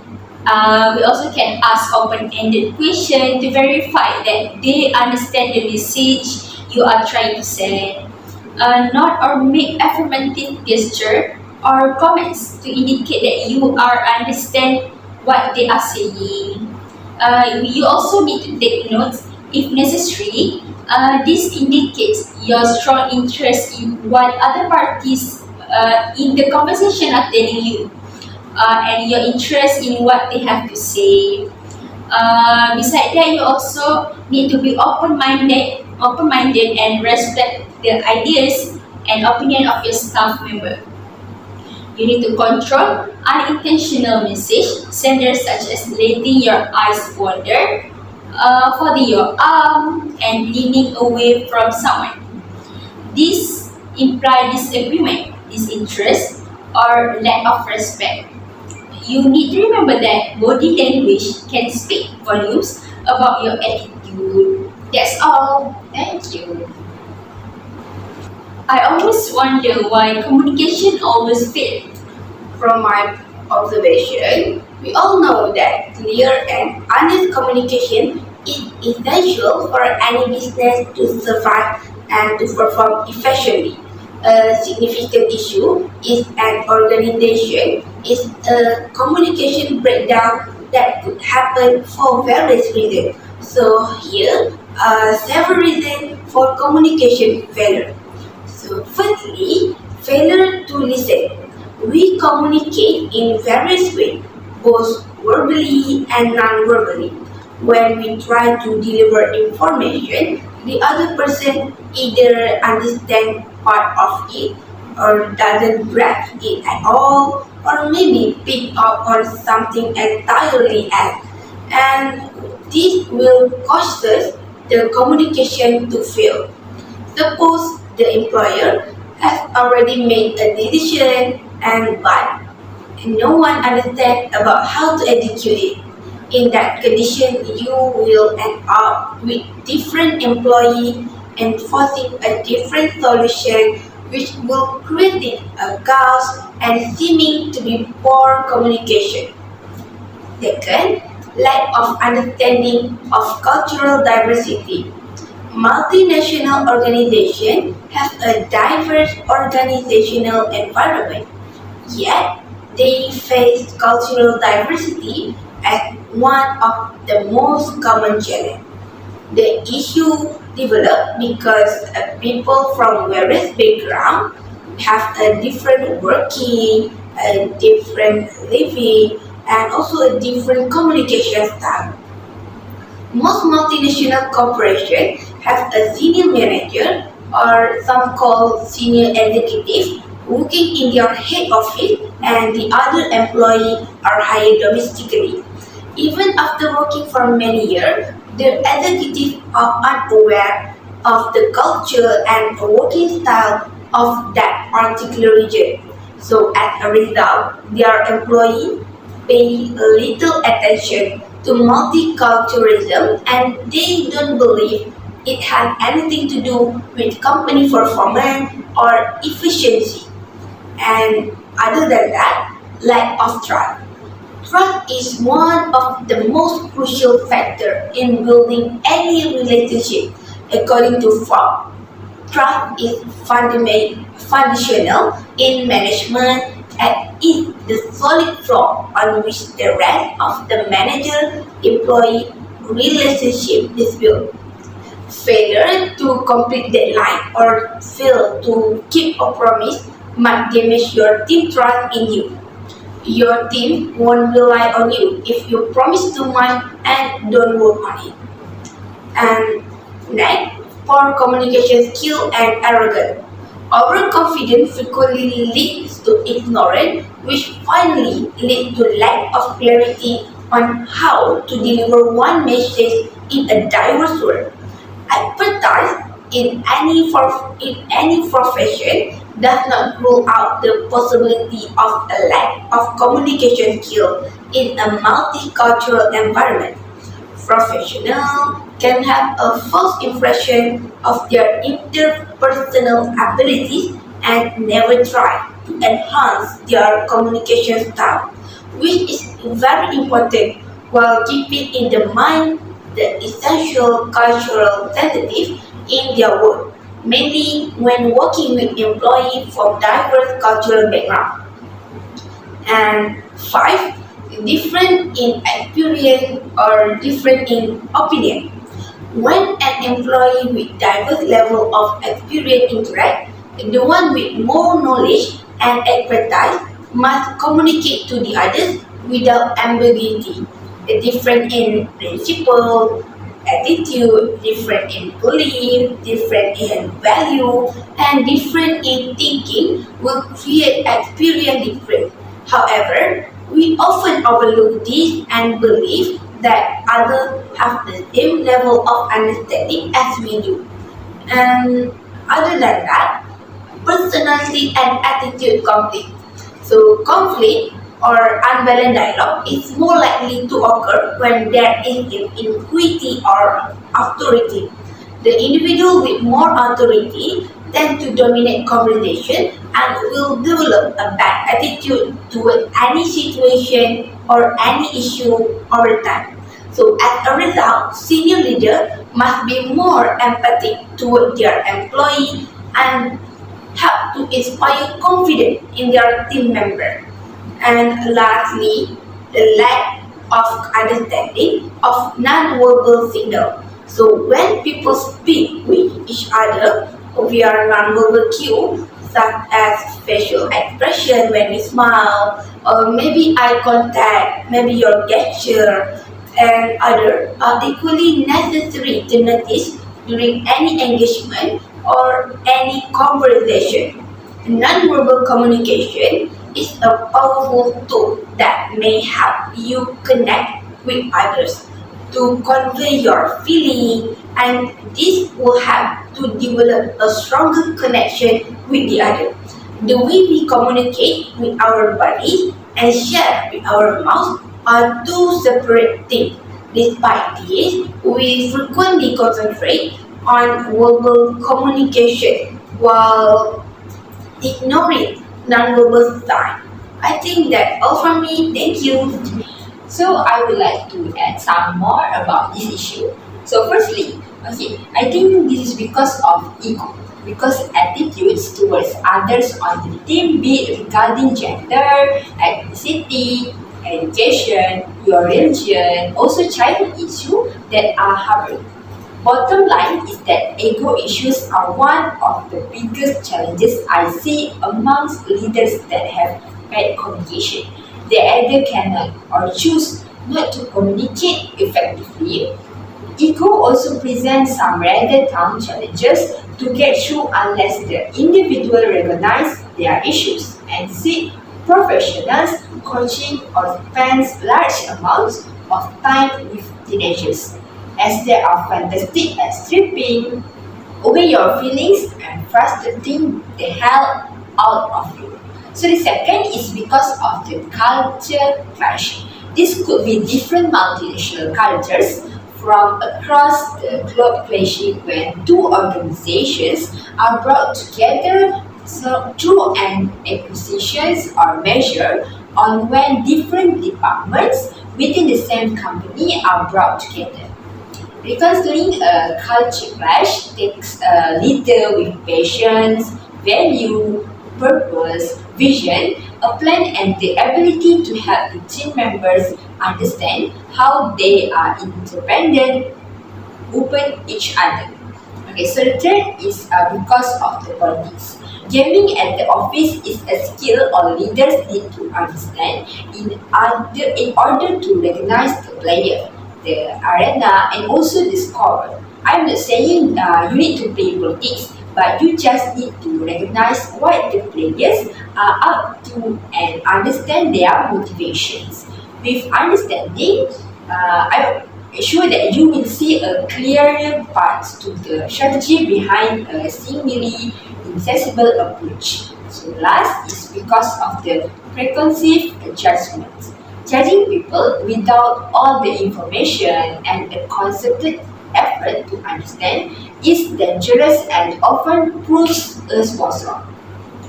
We also can ask open-ended questions to verify that they understand the message you are trying to send. Not or make affirmative gesture or comments to indicate that you are understand what they are saying. You also need to take notes if necessary. This indicates your strong interest in what other parties in the conversation are telling you, and your interest in what they have to say. Besides that, you also need to be open-minded and respect the ideas and opinion of your staff member. You need to control unintentional message senders such as letting your eyes wander, folding your arm, and leaning away from someone. This implies disagreement, disinterest, or lack of respect. You need to remember that body language can speak volumes about your attitude. That's all. Thank you. I always wonder why communication always fails. From my observation, we all know that clear and honest communication is essential for any business to survive and to perform efficiently. A significant issue is an organization is a communication breakdown that could happen for various reasons. So here are several reasons for communication failure. So firstly, failure to listen. We communicate in various ways, both verbally and non-verbally. When we try to deliver information, the other person either understands part of it or doesn't grasp it at all, or maybe pick up on something entirely else. And this will cause us the communication to fail. Suppose the employer has already made a decision but no one understands about how to execute it. In that condition, you will end up with different employees enforcing a different solution, which will create a chaos and seeming to be poor communication. Second, lack of understanding of cultural diversity. Multinational organizations have a diverse organizational environment, yet they face cultural diversity as one of the most common challenges. The issue developed because people from various backgrounds have a different working, a different living, and also a different communication style. Most multinational corporations have a senior manager or some called senior executive working in their head office, and the other employees are hired domestically. Even after working for many years, the executives are unaware of the culture and working style of that particular region. So as a result, their employees pay little attention to multiculturalism, and they don't believe it has anything to do with company performance or efficiency. And other than that, lack of trust. Trust is one of the most crucial factors in building any relationship. According to Forbes, trust is foundational in management and is the solid floor on which the rest of the manager-employee relationship is built. Failure to complete deadline or fail to keep a promise might damage your team trust in you. Your team won't rely on you if you promise too much and don't work on it. And next, poor communication skill and arrogance. Overconfidence frequently leads to ignorance, which finally leads to lack of clarity on how to deliver one message in a diverse world. Expertise in any profession does not rule out the possibility of a lack of communication skill in a multicultural environment. Professionals can have a false impression of their interpersonal abilities and never try to enhance their communication style, which is very important while keeping in the mind the essential cultural sensitive in their work, mainly when working with employees from diverse cultural backgrounds. And 5, different in experience or different in opinion. When an employee with diverse level of experience interact, the one with more knowledge and expertise must communicate to the others without ambiguity. The difference in principle, attitude, different in belief, different in value, and different in thinking will create experience different. However, we often overlook this and believe that others have the same level of understanding as we do. And other than that, personality and attitude conflict. So conflict or unbalanced dialogue is more likely to occur when there is inequity or authority. The individual with more authority tend to dominate conversation and will develop a bad attitude toward any situation or any issue over time. So as a result, senior leader must be more empathic toward their employee and help to inspire confidence in their team member. And lastly, the lack of understanding of non-verbal signal. So when people speak with each other via non-verbal cue, such as facial expression when you smile, or maybe eye contact, maybe your gesture, and other are equally necessary to notice during any engagement or any conversation. Non-verbal communication is a powerful tool that may help you connect with others to convey your feeling, and this will help to develop a stronger connection with the other. The way we communicate with our body and share with our mouth are two separate things. Despite this, we frequently concentrate on verbal communication while ignoring non-verbal signs. I think that's all from me. Thank you. So I would like to add some more about this issue. So firstly, I think this is because of ego. Because attitudes towards others on the team, be it regarding gender, ethnicity, education, your religion, also childhood issues that are harbored. Bottom line is that ego issues are one of the biggest challenges I see amongst leaders that have bad communication. They either cannot or choose not to communicate effectively. Ego also presents some rather tough challenges to get through unless the individual recognize their issues and seek professionals coaching or spends large amounts of time with teenagers, as they are fantastic at stripping away your feelings and frustrating the hell out of you. So the second is because of the culture clash. This could be different multinational cultures from across the globe clashing when two organizations are brought together through an acquisition or merger, on when different departments within the same company are brought together. Reconciling a culture clash takes a leader with patience, value, purpose, vision, a plan, and the ability to help the team members understand how they are interdependent, open each other. Okay, so the third is because of the politics. Gaming at the office is a skill all leaders need to understand in order to recognize the player, the arena, and also the score. I'm not saying you need to play politics, but you just need to recognize what the players are up to and understand their motivations. With understanding, I'm sure that you will see a clearer path to the strategy behind a seemingly inaccessible approach. So last is because of the preconceived judgments. Judging people without all the information and a concerted effort to understand is dangerous and often proves us wrong.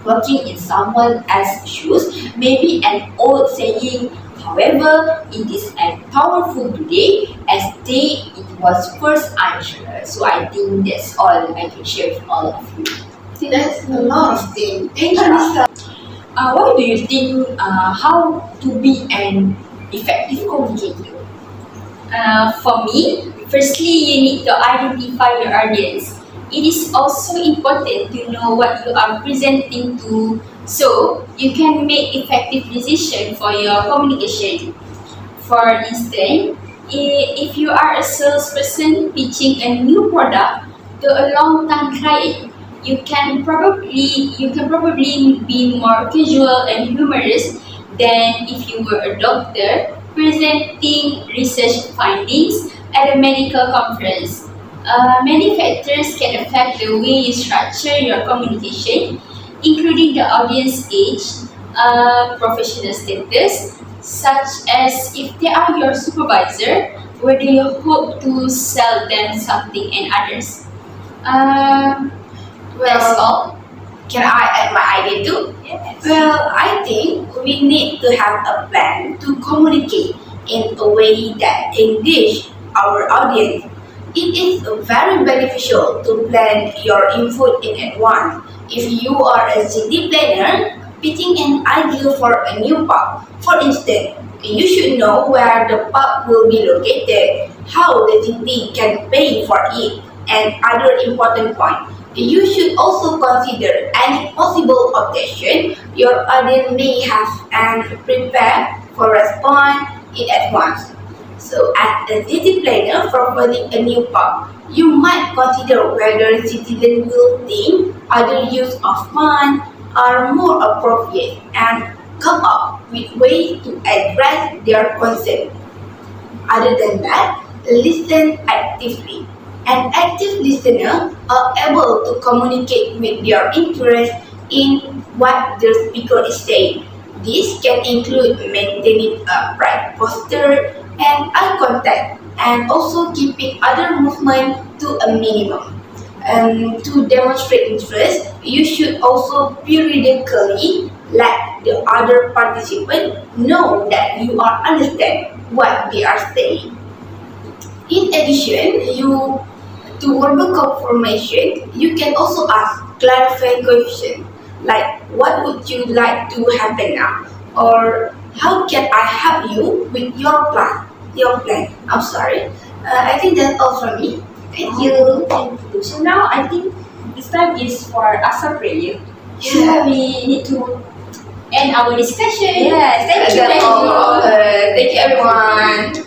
Working in someone else's shoes may be an old saying, however, it is as powerful today as day it was first unsure. So I think that's all I can share with all of you. That's a lot of things. Thank you, Mr. What do you think how to be an effective communicator? For me, firstly, you need to identify your audience. It is also important to know what you are presenting to, so you can make effective decisions for your communication. For instance, If you are a salesperson pitching a new product to a long-time client, you can probably be more casual and humorous than if you were a doctor presenting research findings at a medical conference. Many factors can affect the way you structure your communication, including the audience age, professional status, such as if they are your supervisor, whether you hope to sell them something and others. That's all. Can I add my idea too? Yes. Well, I think we need to have a plan to communicate in a way that engage our audience. It is very beneficial to plan your input in advance. If you are a city planner pitching an idea for a new park, for instance, you should know where the park will be located, how the city can pay for it, and other important points. You should also consider any possible objection your audience may have and prepare for response in advance. So, as a city planner proposing a new park, you might consider whether citizens will think other use of funds are more appropriate and come up with ways to address their concern. Other than that, listen actively. An active listener are able to communicate with their interest in what the speaker is saying. This can include maintaining a bright posture and eye contact, and also keeping other movement to a minimum. To demonstrate interest, you should also periodically let the other participant know that you are understand what they are saying. In addition, to verbal confirmation, you can also ask clarifying questions like what would you like to happen now, or how can I help you with your plan? I'm sorry. I think that's all from me. Thank you. Thank you. So now I think this time is for Asar prayer. So Yeah. we need to end our discussion. Yes, Thank you, that's all. everyone. Thank you, everyone.